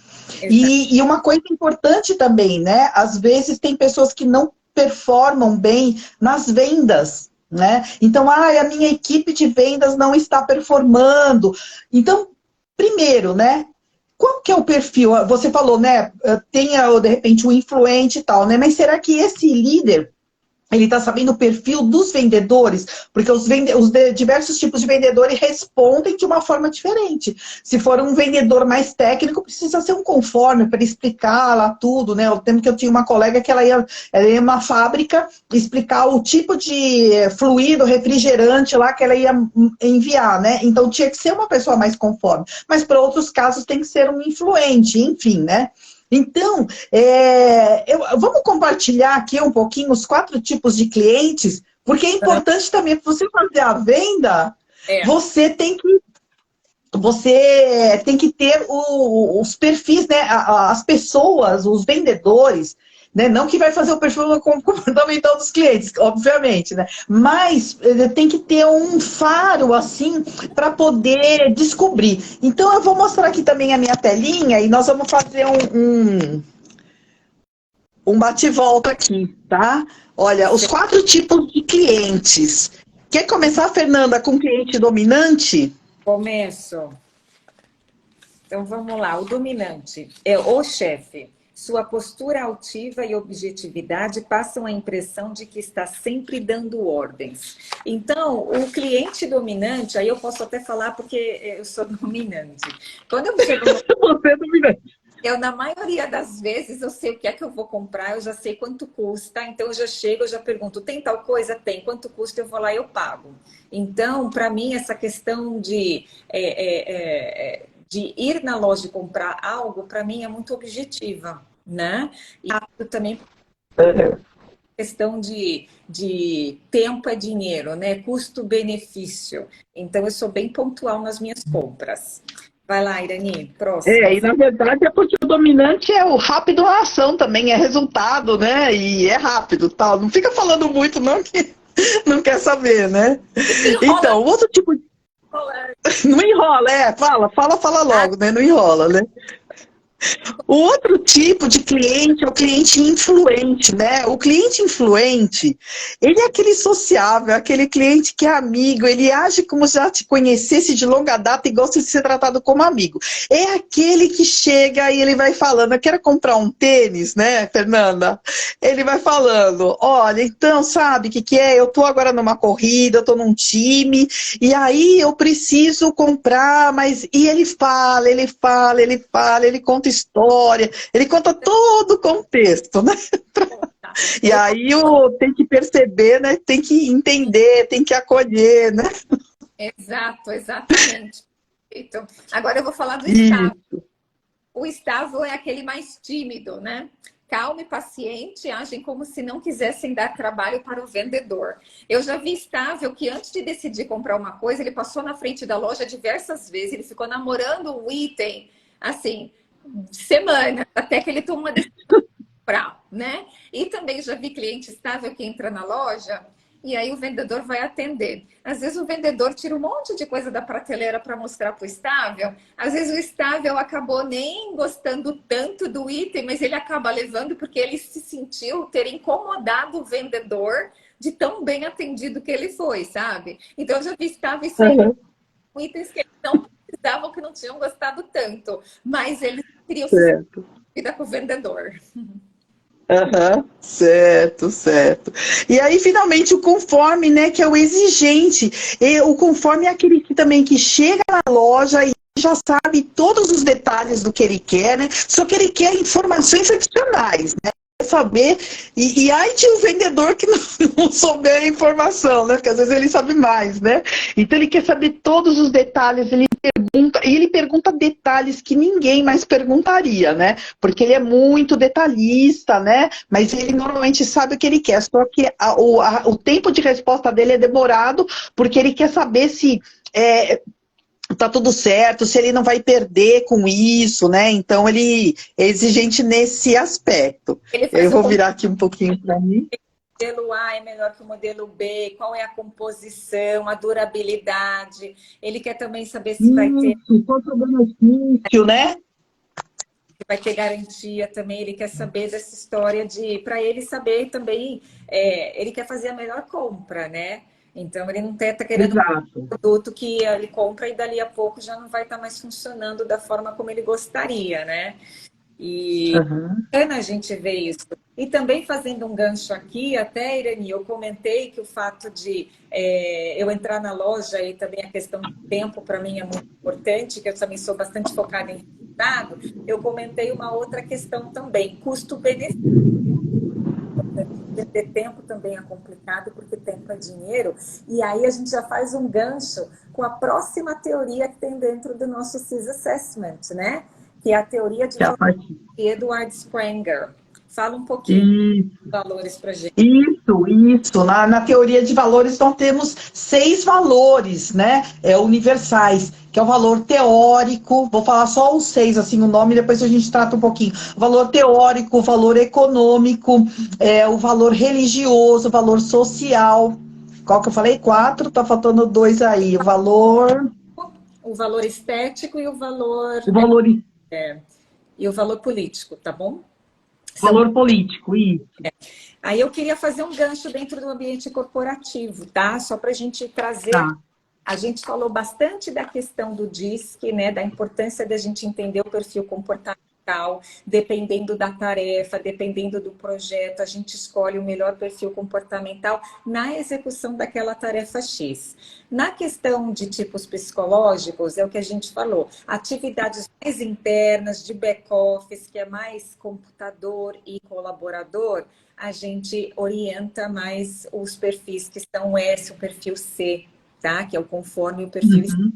E uma coisa importante também, né? Às vezes tem pessoas que não performam bem nas vendas, né? Então, a minha equipe de vendas não está performando. Então, primeiro, né? Qual que é o perfil? Você falou, né? Tem, de repente, um influente e tal, né? Mas será que esse líder, ele está sabendo o perfil dos vendedores? Porque os diversos tipos de vendedores respondem de uma forma diferente. Se for um vendedor mais técnico, precisa ser um conforme para explicar lá tudo, né? O tempo que eu tinha uma colega que ela ia numa fábrica explicar o tipo de fluido, refrigerante lá que ela ia enviar, né? Então tinha que ser uma pessoa mais conforme. Mas para outros casos tem que ser um influente, enfim, né? Então, vamos compartilhar aqui um pouquinho os 4 tipos de clientes, porque é importante também, para você fazer a venda, você tem que ter os perfis, né? As pessoas, os vendedores, né? Não que vai fazer o perfil comportamental dos clientes, obviamente, né? Mas tem que ter um faro, assim, para poder descobrir. Então, eu vou mostrar aqui também a minha telinha e nós vamos fazer um bate-volta aqui, tá? Olha, os 4 tipos de clientes. Quer começar, Fernanda, com cliente dominante? Começo. Então, vamos lá. O dominante é o chefe. Sua postura altiva e objetividade passam a impressão de que está sempre dando ordens. Então, o cliente dominante, aí eu posso até falar porque eu sou dominante. Quando eu chego no... Você é dominante. na maioria das vezes, eu sei o que é que eu vou comprar, eu já sei quanto custa, então eu já chego, eu já pergunto, tem tal coisa? Tem. Quanto custa? Eu vou lá e eu pago. Então, para mim, essa questão de ir na loja e comprar algo, para mim, é muito objetiva, né? E também questão de tempo é dinheiro, né? Custo-benefício. Então, eu sou bem pontual nas minhas compras. Vai lá, Irani, próximo. E na verdade é porque o dominante é o rápido na ação também, é resultado, né? E é rápido, tal. Não fica falando muito, não, que não quer saber, né? Então, outro tipo de... Não enrola, fala logo, né? Não enrola, né? O outro tipo de cliente é o cliente influente, né? O cliente influente, ele é aquele sociável, aquele cliente que é amigo, ele age como se já te conhecesse de longa data e gosta de ser tratado como amigo. É aquele que chega e ele vai falando, eu quero comprar um tênis, né, Fernanda? Ele vai falando, olha, então, sabe o que é? Eu tô agora numa corrida, eu tô num time, e aí eu preciso comprar, mas... E ele fala, ele conta história, ele conta todo o contexto, né? E aí tem que perceber, né? Tem que entender, tem que acolher, né? Exato, exatamente. Então, agora eu vou falar do estável. O estável é aquele mais tímido, né? Calmo e paciente, agem como se não quisessem dar trabalho para o vendedor. Eu já vi estável que antes de decidir comprar uma coisa, ele passou na frente da loja diversas vezes, ele ficou namorando um item, assim, semanas, até que ele tomou uma decisão de comprar, né? E também já vi cliente estável que entra na loja e aí o vendedor vai atender. Às vezes o vendedor tira um monte de coisa da prateleira para mostrar para o estável. Às vezes o estável acabou nem gostando tanto do item, mas ele acaba levando porque ele se sentiu ter incomodado o vendedor de tão bem atendido que ele foi, sabe? Então eu já vi estáveis saindo com itens que eles não precisavam, que não tinham gostado tanto, mas eles queriam se vida com o vendedor. Certo, certo. E aí, finalmente, o conforme, né, que é o exigente. E o conforme é aquele que também que chega na loja e já sabe todos os detalhes do que ele quer, né? Só que ele quer informações adicionais, né? Saber, e aí tinha o vendedor que não souber a informação, né? Porque às vezes ele sabe mais, né? Então ele quer saber todos os detalhes, ele pergunta detalhes que ninguém mais perguntaria, né? Porque ele é muito detalhista, né? Mas ele normalmente sabe o que ele quer, só que o tempo de resposta dele é demorado, porque ele quer saber se... tá tudo certo, se ele não vai perder com isso, né? Então ele é exigente nesse aspecto. Eu vou virar aqui um pouquinho para mim. O modelo A é melhor que o modelo B, qual é a composição, a durabilidade. Ele quer também saber se vai ter... Qual é o benefício, né? Vai ter garantia também, ele quer saber dessa história para ele saber também, ele quer fazer a melhor compra, né? Então, ele não está querendo um produto que ele compra e dali a pouco já não vai estar mais funcionando da forma como ele gostaria, né? E a gente vê isso. E também fazendo um gancho aqui, até, Irani, eu comentei que o fato de eu entrar na loja e também a questão do tempo, para mim, é muito importante, que eu também sou bastante focada em resultado, eu comentei uma outra questão também, custo-benefício. Ter tempo também é complicado, porque tempo é dinheiro. E aí a gente já faz um gancho com a próxima teoria que tem dentro do nosso CIS Assessment, né? Que é a teoria de valores de Edward Sprenger. Fala um pouquinho dos valores para a gente. Isso. Na teoria de valores nós temos 6 valores, né? Universais, que é o valor teórico, vou falar só os 6, assim, o nome, depois a gente trata um pouquinho. O valor teórico, o valor econômico, o valor religioso, o valor social. Qual que eu falei? 4, tá faltando 2 aí. O valor estético e o valor... E o valor político, tá bom? Valor político, isso. Aí eu queria fazer um gancho dentro do ambiente corporativo, tá? Só para a gente trazer. Tá. A gente falou bastante da questão do DISC, né? Da importância da gente entender o perfil comportamental, dependendo da tarefa, dependendo do projeto, a gente escolhe o melhor perfil comportamental na execução daquela tarefa X. Na questão de tipos psicológicos, é o que a gente falou, atividades mais internas, de back-office, que é mais computador e colaborador, a gente orienta mais os perfis que são o S, o perfil C, tá? Que é o conforme o perfil Uhum.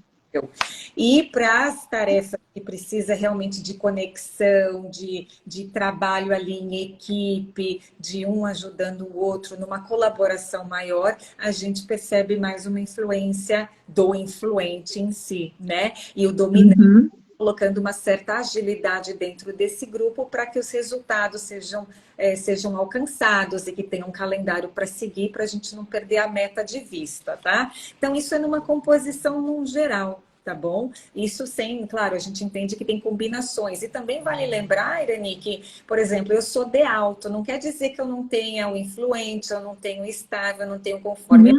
e para as tarefas que precisa realmente de conexão, de trabalho ali em equipe, de um ajudando o outro, numa colaboração maior, a gente percebe mais uma influência do influente em si, né? E o dominante Uhum. colocando uma certa agilidade dentro desse grupo para que os resultados sejam alcançados e que tenham um calendário para seguir, para a gente não perder a meta de vista, tá? Então, isso é numa composição num geral, tá bom? Isso sem, claro, a gente entende que tem combinações. E também vale lembrar, Irani, que, por exemplo, eu sou D alto, não quer dizer que eu não tenha o influente, eu não tenho o estável, eu não tenho conforme.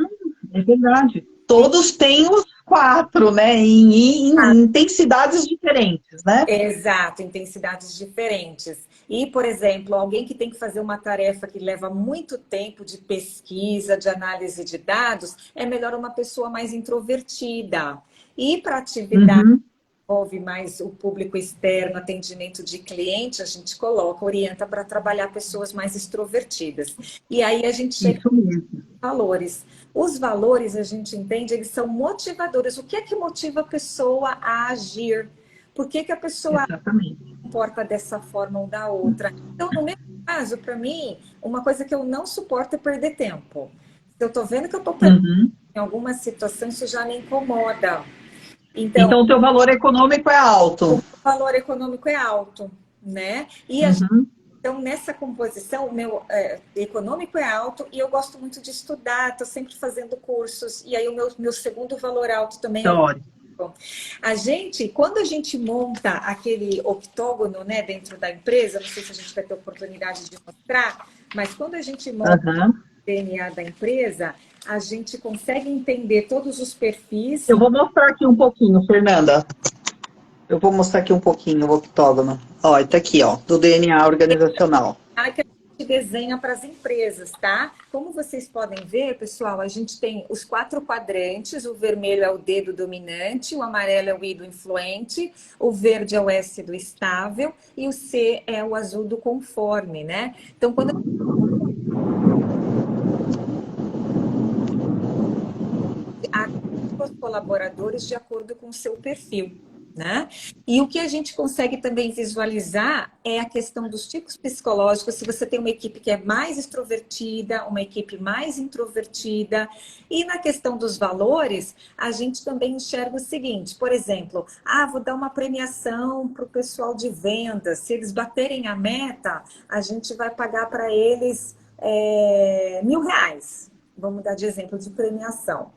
É verdade. Todos têm os 4, né? Em intensidades diferentes, né? Exato, intensidades diferentes. E, por exemplo, alguém que tem que fazer uma tarefa que leva muito tempo de pesquisa, de análise de dados, é melhor uma pessoa mais introvertida. E para atividade Uhum. que envolve mais o público externo, atendimento de cliente, a gente coloca, orienta para trabalhar pessoas mais extrovertidas. E aí a gente chega Isso mesmo. valores. Os valores, a gente entende, eles são motivadores. O que é que motiva a pessoa a agir? Por que a pessoa Exatamente. se comporta dessa forma ou da outra? Então, no meu caso, para mim, uma coisa que eu não suporto é perder tempo. Se eu estou vendo que eu estou perdendo Uhum. em alguma situação, isso já me incomoda. Então, Então, o teu valor econômico é o alto. valor econômico é alto, né? E a Uhum. então, nessa composição, o meu econômico é alto e eu gosto muito de estudar, estou sempre fazendo cursos. E aí, o meu segundo valor alto também é o Teórico. tempo. Quando a gente monta aquele octógono, né, dentro da empresa, não sei se a gente vai ter oportunidade de mostrar, mas quando a gente monta Uhum. o DNA da empresa, a gente consegue entender todos os perfis. Eu vou mostrar aqui um pouquinho, Fernanda. Eu vou mostrar aqui um pouquinho o octógono. Ó, tá aqui, ó, do DNA organizacional. Que a gente desenha para as empresas, tá? Como vocês podem ver, pessoal, a gente tem os 4 quadrantes, o vermelho é o D do dominante, o amarelo é o I do influente, o verde é o S do estável e o C é o azul do conforme, né? Então, quando os colaboradores de acordo com o seu perfil, né? E o que a gente consegue também visualizar é a questão dos tipos psicológicos, se você tem uma equipe que é mais extrovertida, uma equipe mais introvertida. E na questão dos valores, a gente também enxerga o seguinte, por exemplo, vou dar uma premiação para o pessoal de vendas, se eles baterem a meta, a gente vai pagar para eles R$ 1.000. Vamos dar de exemplo de premiação.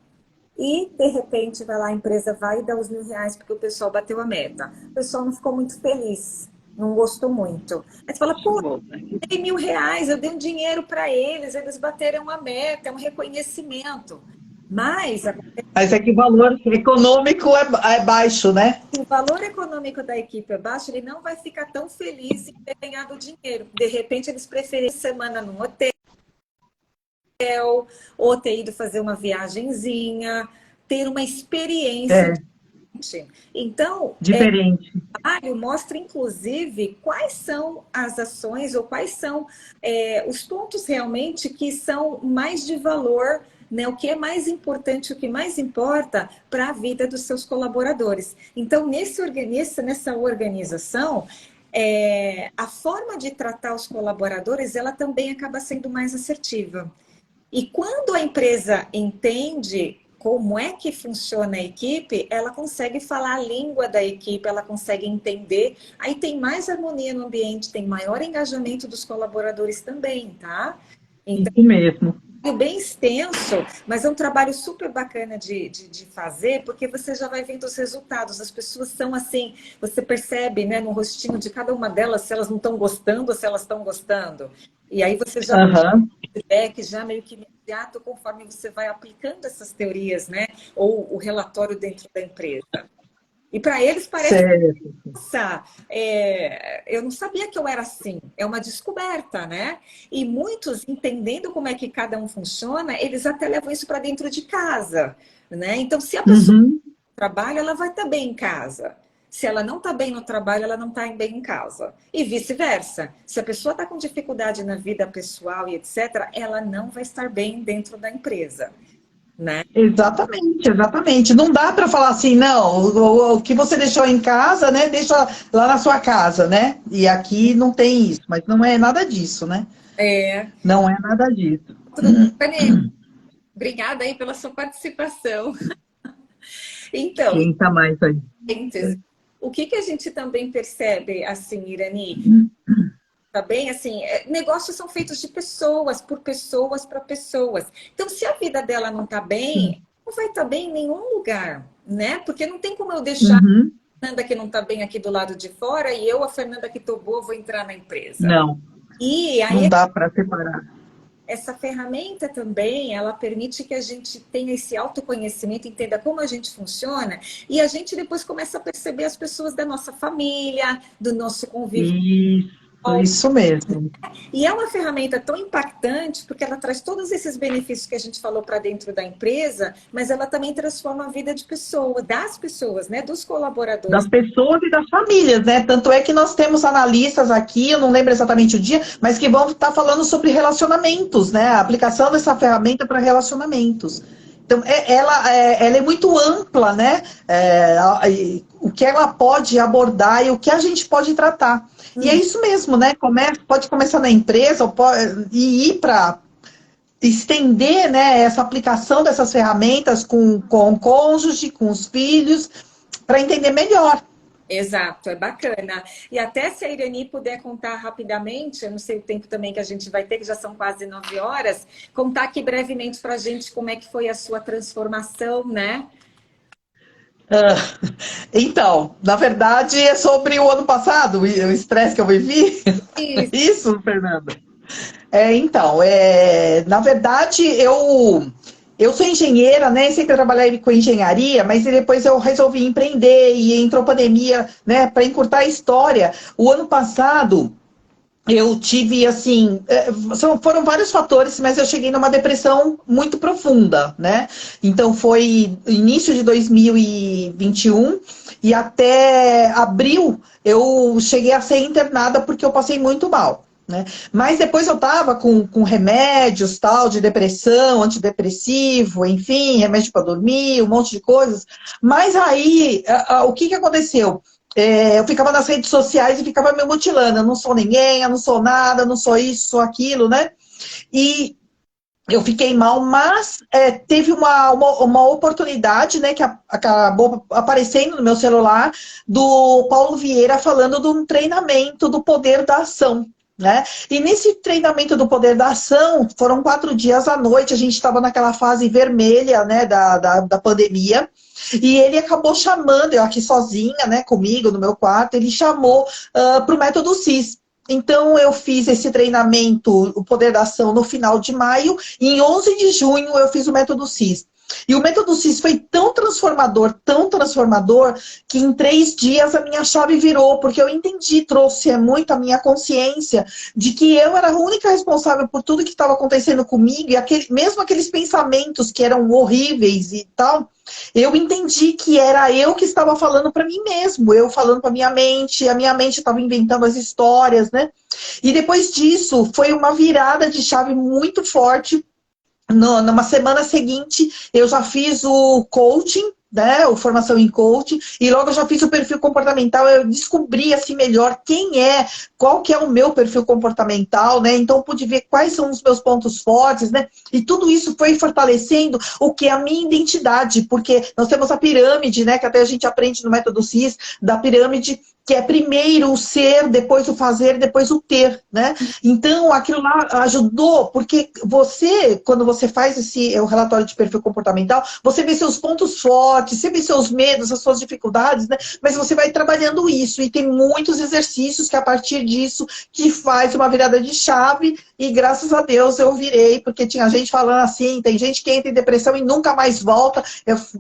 E, de repente, vai lá, a empresa vai dar os R$ 1.000 porque o pessoal bateu a meta. O pessoal não ficou muito feliz, não gostou muito. Aí você fala, pô, eu dei R$ 1.000, eu dei um dinheiro para eles bateram a meta, é um reconhecimento. Mas Mas é que o valor econômico é baixo, né? se o valor econômico da equipe é baixo, ele não vai ficar tão feliz em ter ganhado dinheiro. De repente, eles preferem semana no hotel, ou ter ido fazer uma viagenzinha, ter uma experiência diferente. Então, Diferente. o trabalho mostra, inclusive, quais são as ações ou quais são os pontos realmente que são mais de valor, né? O que é mais importante, o que mais importa para a vida dos seus colaboradores. Então, nessa organização, a forma de tratar os colaboradores, ela também acaba sendo mais assertiva. E quando a empresa entende como é que funciona a equipe, ela consegue falar a língua da equipe, ela consegue entender, aí tem mais harmonia no ambiente, tem maior engajamento dos colaboradores também, tá? Então, Isso mesmo. bem extenso, mas é um trabalho super bacana de fazer, porque você já vai vendo os resultados. As pessoas são assim, você percebe, né, no rostinho de cada uma delas se elas não estão gostando ou se elas estão gostando. E aí você já tem feedback já meio que imediato conforme você vai aplicando essas teorias, né? Ou o relatório dentro da empresa. E para eles parece, nossa, eu não sabia que eu era assim. É uma descoberta, né? E muitos, entendendo como é que cada um funciona, eles até levam isso para dentro de casa, né? Então, se a pessoa trabalha, ela vai estar bem em casa. Se ela não está bem no trabalho, ela não está bem em casa. E vice-versa. Se a pessoa está com dificuldade na vida pessoal e etc., ela não vai estar bem dentro da empresa. Né? Exatamente, exatamente. Não dá para falar assim, não, o que você deixou em casa, né, deixa lá na sua casa, né? E aqui não tem isso, mas não é nada disso, né? Não é nada disso. Obrigada aí pela sua participação. Então, quem está mais aí? O que a gente também percebe, assim, Irani? Tá bem? Assim, negócios são feitos de pessoas, por pessoas, para pessoas. Então, se a vida dela não tá bem, não vai estar bem em nenhum lugar, né? Porque não tem como eu deixar a Fernanda que não tá bem aqui do lado de fora e eu, a Fernanda que tô boa, vou entrar na empresa. Não, e aí, não dá para separar. Essa ferramenta também, ela permite que a gente tenha esse autoconhecimento, entenda como a gente funciona, e a gente depois começa a perceber as pessoas da nossa família, do nosso convívio. Isso mesmo. E é uma ferramenta tão impactante, porque ela traz todos esses benefícios que a gente falou para dentro da empresa, mas ela também transforma a vida de pessoas, das pessoas, né, dos colaboradores. Das pessoas e das famílias, né? Tanto é que nós temos analistas aqui, eu não lembro exatamente o dia, mas que vão estar falando sobre relacionamentos, né? A aplicação dessa ferramenta para relacionamentos. Então, ela é muito ampla, né? O que ela pode abordar e o que a gente pode tratar. E é isso mesmo, né? Pode começar na empresa e ir para estender, né, essa aplicação dessas ferramentas com o cônjuge, com os filhos, para entender melhor. Exato, é bacana. E até se a Irani puder contar rapidamente, eu não sei o tempo também que a gente vai ter, que já são quase 9 horas, contar aqui brevemente para a gente como é que foi a sua transformação, né? Então, na verdade, é sobre o ano passado, o estresse que eu vivi. Isso, Fernanda. Então, na verdade, eu sou engenheira, né? Sempre trabalhei com engenharia, mas depois eu resolvi empreender e entrou pandemia, né? Para encurtar a história, o ano passado eu tive, assim, foram vários fatores, mas eu cheguei numa depressão muito profunda, né? Então foi início de 2021 e até abril eu cheguei a ser internada porque eu passei muito mal. Né? Mas depois eu tava com remédios, tal, de depressão, antidepressivo, enfim, remédio para dormir, um monte de coisas. Mas aí, o que aconteceu? Eu ficava nas redes sociais e ficava me mutilando. Eu não sou ninguém, eu não sou nada, eu não sou isso, sou aquilo, né? E eu fiquei mal, mas teve uma oportunidade, né, que acabou aparecendo no meu celular, do Paulo Vieira falando de um treinamento do poder da ação. Né? E nesse treinamento do poder da ação, foram 4 dias à noite, a gente estava naquela fase vermelha, né, da pandemia, e ele acabou chamando, eu aqui sozinha, né, comigo no meu quarto, ele chamou para o método CIS. Então eu fiz esse treinamento, o poder da ação, no final de maio, e em 11 de junho eu fiz o método CIS. E o método CIS foi tão transformador, que em 3 dias a minha chave virou, porque eu entendi, trouxe muito a minha consciência de que eu era a única responsável por tudo que estava acontecendo comigo, e mesmo aqueles pensamentos que eram horríveis e tal, eu entendi que era eu que estava falando para mim mesmo, eu falando para a minha mente estava inventando as histórias, né? E depois disso, foi uma virada de chave muito forte. Numa semana seguinte, eu já fiz o coaching, né, o formação em coaching, e logo eu já fiz o perfil comportamental, eu descobri assim melhor qual que é o meu perfil comportamental, né, então pude ver quais são os meus pontos fortes, né, e tudo isso foi fortalecendo o que é a minha identidade, porque nós temos a pirâmide, né, que até a gente aprende no método CIS, da pirâmide, que é primeiro o ser, depois o fazer, depois o ter, né? Então, aquilo lá ajudou, porque você, quando você faz o relatório de perfil comportamental, você vê seus pontos fortes, você vê seus medos, as suas dificuldades, né? Mas você vai trabalhando isso, e tem muitos exercícios que a partir disso, que faz uma virada de chave, e graças a Deus eu virei, porque tinha gente falando assim, tem gente que entra em depressão e nunca mais volta,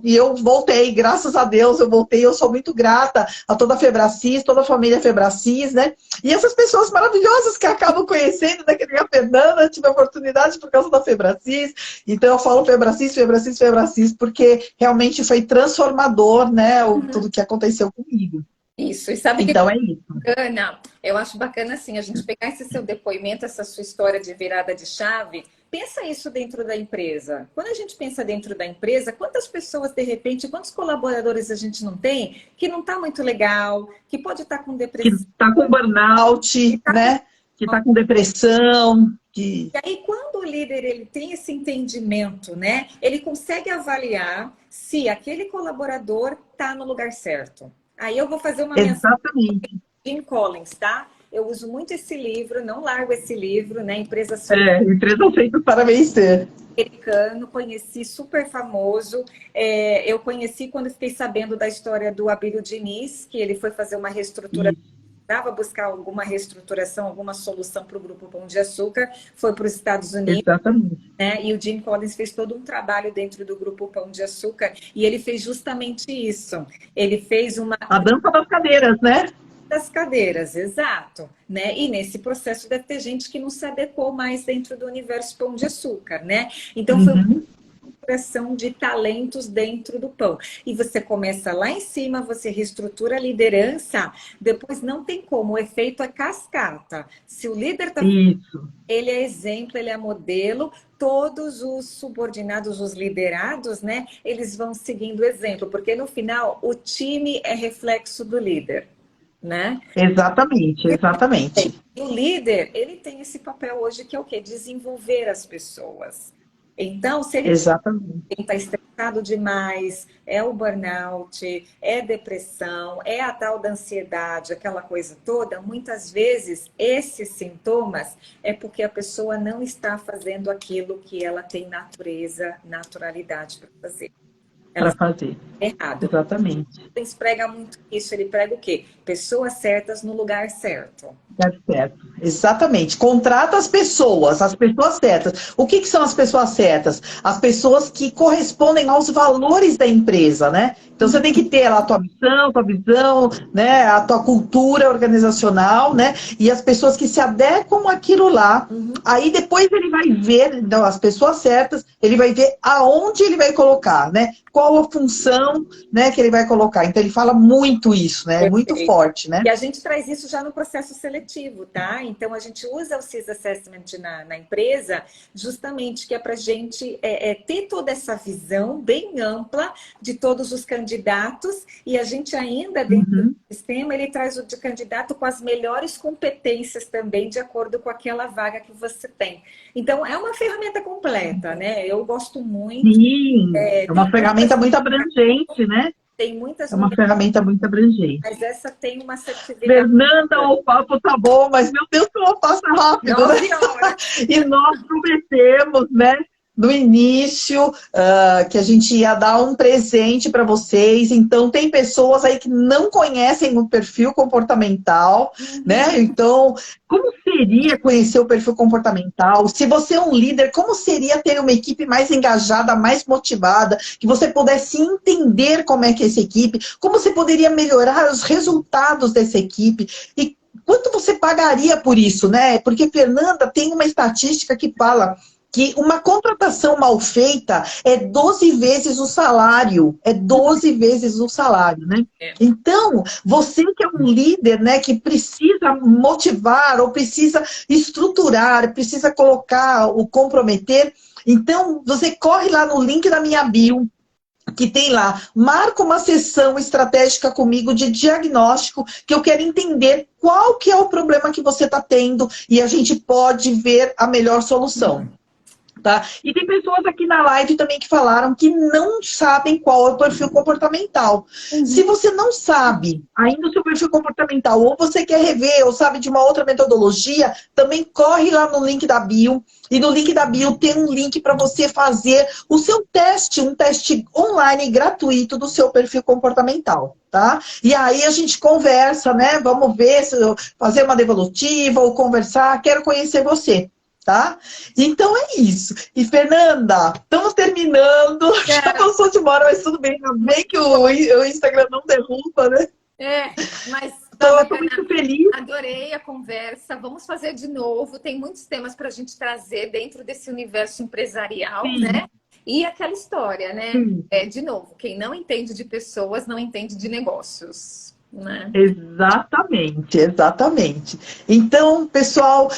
e eu voltei, graças a Deus eu voltei, eu sou muito grata a toda a Febracis, toda a família Febracis, né? E essas pessoas maravilhosas que acabam conhecendo, né? Que nem a Fernanda, tive a oportunidade por causa da Febracis. Então eu falo Febracis, Febracis, Febracis, porque realmente foi transformador, né? Tudo que aconteceu comigo. Isso, e sabe então que é isso. bacana? Eu acho bacana, assim, a gente pegar esse seu depoimento, essa sua história de virada de chave. Pensa isso dentro da empresa. Quando a gente pensa dentro da empresa, quantas pessoas, de repente, quantos colaboradores a gente não tem que não está muito legal, que pode estar com depressão. Que está com burnout, né? Que está com depressão. E aí, quando o líder ele tem esse entendimento, né? Ele consegue avaliar se aquele colaborador está no lugar certo. Aí eu vou fazer uma menção de Jim Collins, tá? Eu uso muito esse livro, não largo esse livro, né? Empresa Feita para vencer. Americano, conheci, super famoso. Eu conheci quando fiquei sabendo da história do Abílio Diniz, que ele foi fazer uma reestruturação, estava buscar alguma reestruturação, alguma solução para o Grupo Pão de Açúcar, foi para os Estados Unidos. Exatamente. Né? E o Jim Collins fez todo um trabalho dentro do Grupo Pão de Açúcar, e ele fez justamente isso. Ele fez a dança das cadeiras, né? Das cadeiras, exato, né? E nesse processo deve ter gente que não se adequou mais dentro do universo Pão de Açúcar, né? Então foi uma criação de talentos dentro do pão. E você começa lá em cima, você reestrutura a liderança, depois não tem como, o efeito é cascata. Se o líder está... Ele é exemplo, ele é modelo, todos os subordinados, os liderados, né? Eles vão seguindo o exemplo, porque no final o time é reflexo do líder. Né? Exatamente. E o líder, ele tem esse papel hoje que é o quê? Desenvolver as pessoas. Então, se ele está estressado demais, é o burnout, é depressão, é a tal da ansiedade, aquela coisa toda, muitas vezes esses sintomas é porque a pessoa não está fazendo aquilo que ela tem naturalidade para fazer. Para fazer. Errado. Exatamente. Ele prega muito isso, ele prega o quê? Pessoas certas no lugar certo. Certo. Exatamente. Contrata as pessoas certas. O que são as pessoas certas? As pessoas que correspondem aos valores da empresa, né? Então você tem que ter lá a tua missão, tua visão, né? A tua cultura organizacional, né? E as pessoas que se adequam àquilo lá. Aí depois ele vai ver, então, as pessoas certas, ele vai ver aonde ele vai colocar, né? Qual a função, né, que ele vai colocar. Então ele fala muito isso, né? É muito forte, né? E a gente traz isso já no processo seletivo, tá? Então a gente usa o CIS Assessment na empresa justamente que é para a gente ter toda essa visão bem ampla de todos os candidatos e a gente ainda dentro do sistema ele traz o de candidato com as melhores competências também de acordo com aquela vaga que você tem. Então é uma ferramenta completa, né? Eu gosto muito. Sim, é uma ferramenta muito abrangente, né? Tem muitas. É uma ferramenta muito abrangente. Mas essa tem uma certificação. Fernanda, o papo tá bom, mas meu Deus, como passa rápido, né? E nós prometemos, né? No início, que a gente ia dar um presente para vocês. Então, tem pessoas aí que não conhecem o perfil comportamental, né? Então, como seria conhecer o perfil comportamental? Se você é um líder, como seria ter uma equipe mais engajada, mais motivada, que você pudesse entender como é que é essa equipe, como você poderia melhorar os resultados dessa equipe e quanto você pagaria por isso, né? Porque, Fernanda, tem uma estatística que fala que uma contratação mal feita é 12 vezes o salário. É 12 vezes o salário, né? Então, você que é um líder, né, que precisa motivar, ou precisa estruturar, precisa colocar, o comprometer, então, você corre lá no link da minha bio, que tem lá, marca uma sessão estratégica comigo de diagnóstico, que eu quero entender qual que é o problema que você está tendo, e a gente pode ver a melhor solução. Tá? E tem pessoas aqui na live também que falaram que não sabem qual é o perfil comportamental. Se você não sabe ainda o seu perfil comportamental, ou você quer rever, ou sabe de uma outra metodologia, também corre lá no link da bio. E no link da bio tem um link para você fazer o seu teste, um teste online gratuito do seu perfil comportamental, tá? E aí a gente conversa, né? Vamos ver, se fazer uma devolutiva ou conversar, quero conhecer você. Tá? Então é isso. E Fernanda, estamos terminando. Já passou de uma hora, mas tudo bem. Ainda bem que o Instagram não derruba, né? Mas então, eu estou muito feliz. Adorei a conversa. Vamos fazer de novo. Tem muitos temas para a gente trazer dentro desse universo empresarial, né? E aquela história, né? De novo, quem não entende de pessoas não entende de negócios. Né? Exatamente, exatamente. Então, pessoal,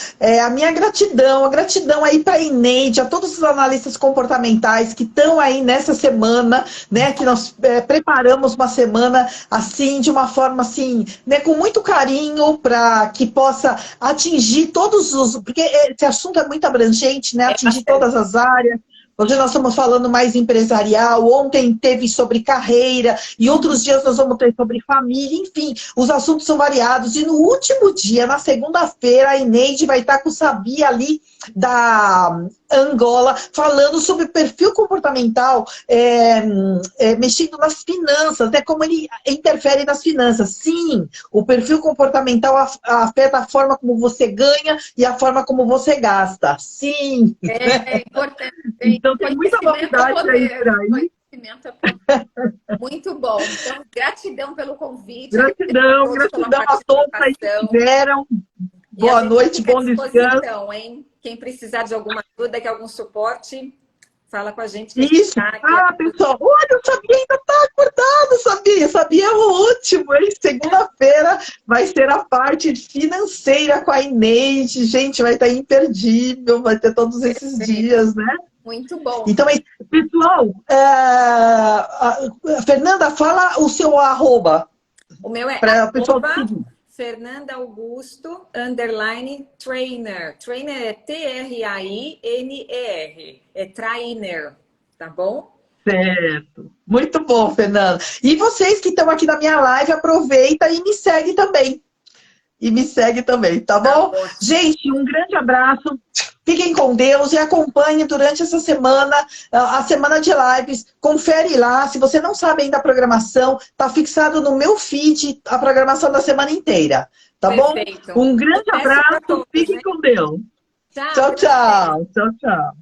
a minha gratidão, a gratidão aí para a Ineide, a todos os analistas comportamentais que estão aí nessa semana, né, que nós preparamos uma semana assim, de uma forma assim, né, com muito carinho para que possa atingir todos os, porque esse assunto é muito abrangente, né, atingir todas as áreas. Hoje nós estamos falando mais empresarial, ontem teve sobre carreira, e outros dias nós vamos ter sobre família, enfim, os assuntos são variados. E no último dia, na segunda-feira, a Ineide vai estar com o Sabi ali da Angola, falando sobre perfil comportamental, mexendo nas finanças, né? Como ele interfere nas finanças. Sim, o perfil comportamental afeta a forma como você ganha e a forma como você gasta. Sim. É importante. Então tem muita novidade aí por aí. Conhecimento é poder. Muito bom. Então, gratidão pelo convite. Gratidão a todos aí que tiveram. Boa noite, bom descanso. Hein? Quem precisar de alguma ajuda, de algum suporte, fala com a gente. Isso. Pessoal, olha, o Sabi ainda está acordado, Sabi é o último, hein? Segunda-feira vai ser a parte financeira com a Ineide. Gente, vai estar imperdível, vai ter todos esses dias, né? Muito bom. Então, pessoal, Fernanda, fala o seu arroba. O meu é Fernanda Augusto, _trainer. Trainer é Trainer. É trainer, tá bom? Certo. Muito bom, Fernanda. E vocês que estão aqui na minha live, aproveita e me segue também. Tá bom? Gente, um grande abraço. Fiquem com Deus e acompanhem durante essa semana, a semana de lives. Confere lá. Se você não sabe ainda a programação, tá fixado no meu feed a programação da semana inteira. Tá Perfeito. Bom? Um grande abraço. Fiquem com Deus. Tchau. Tchau.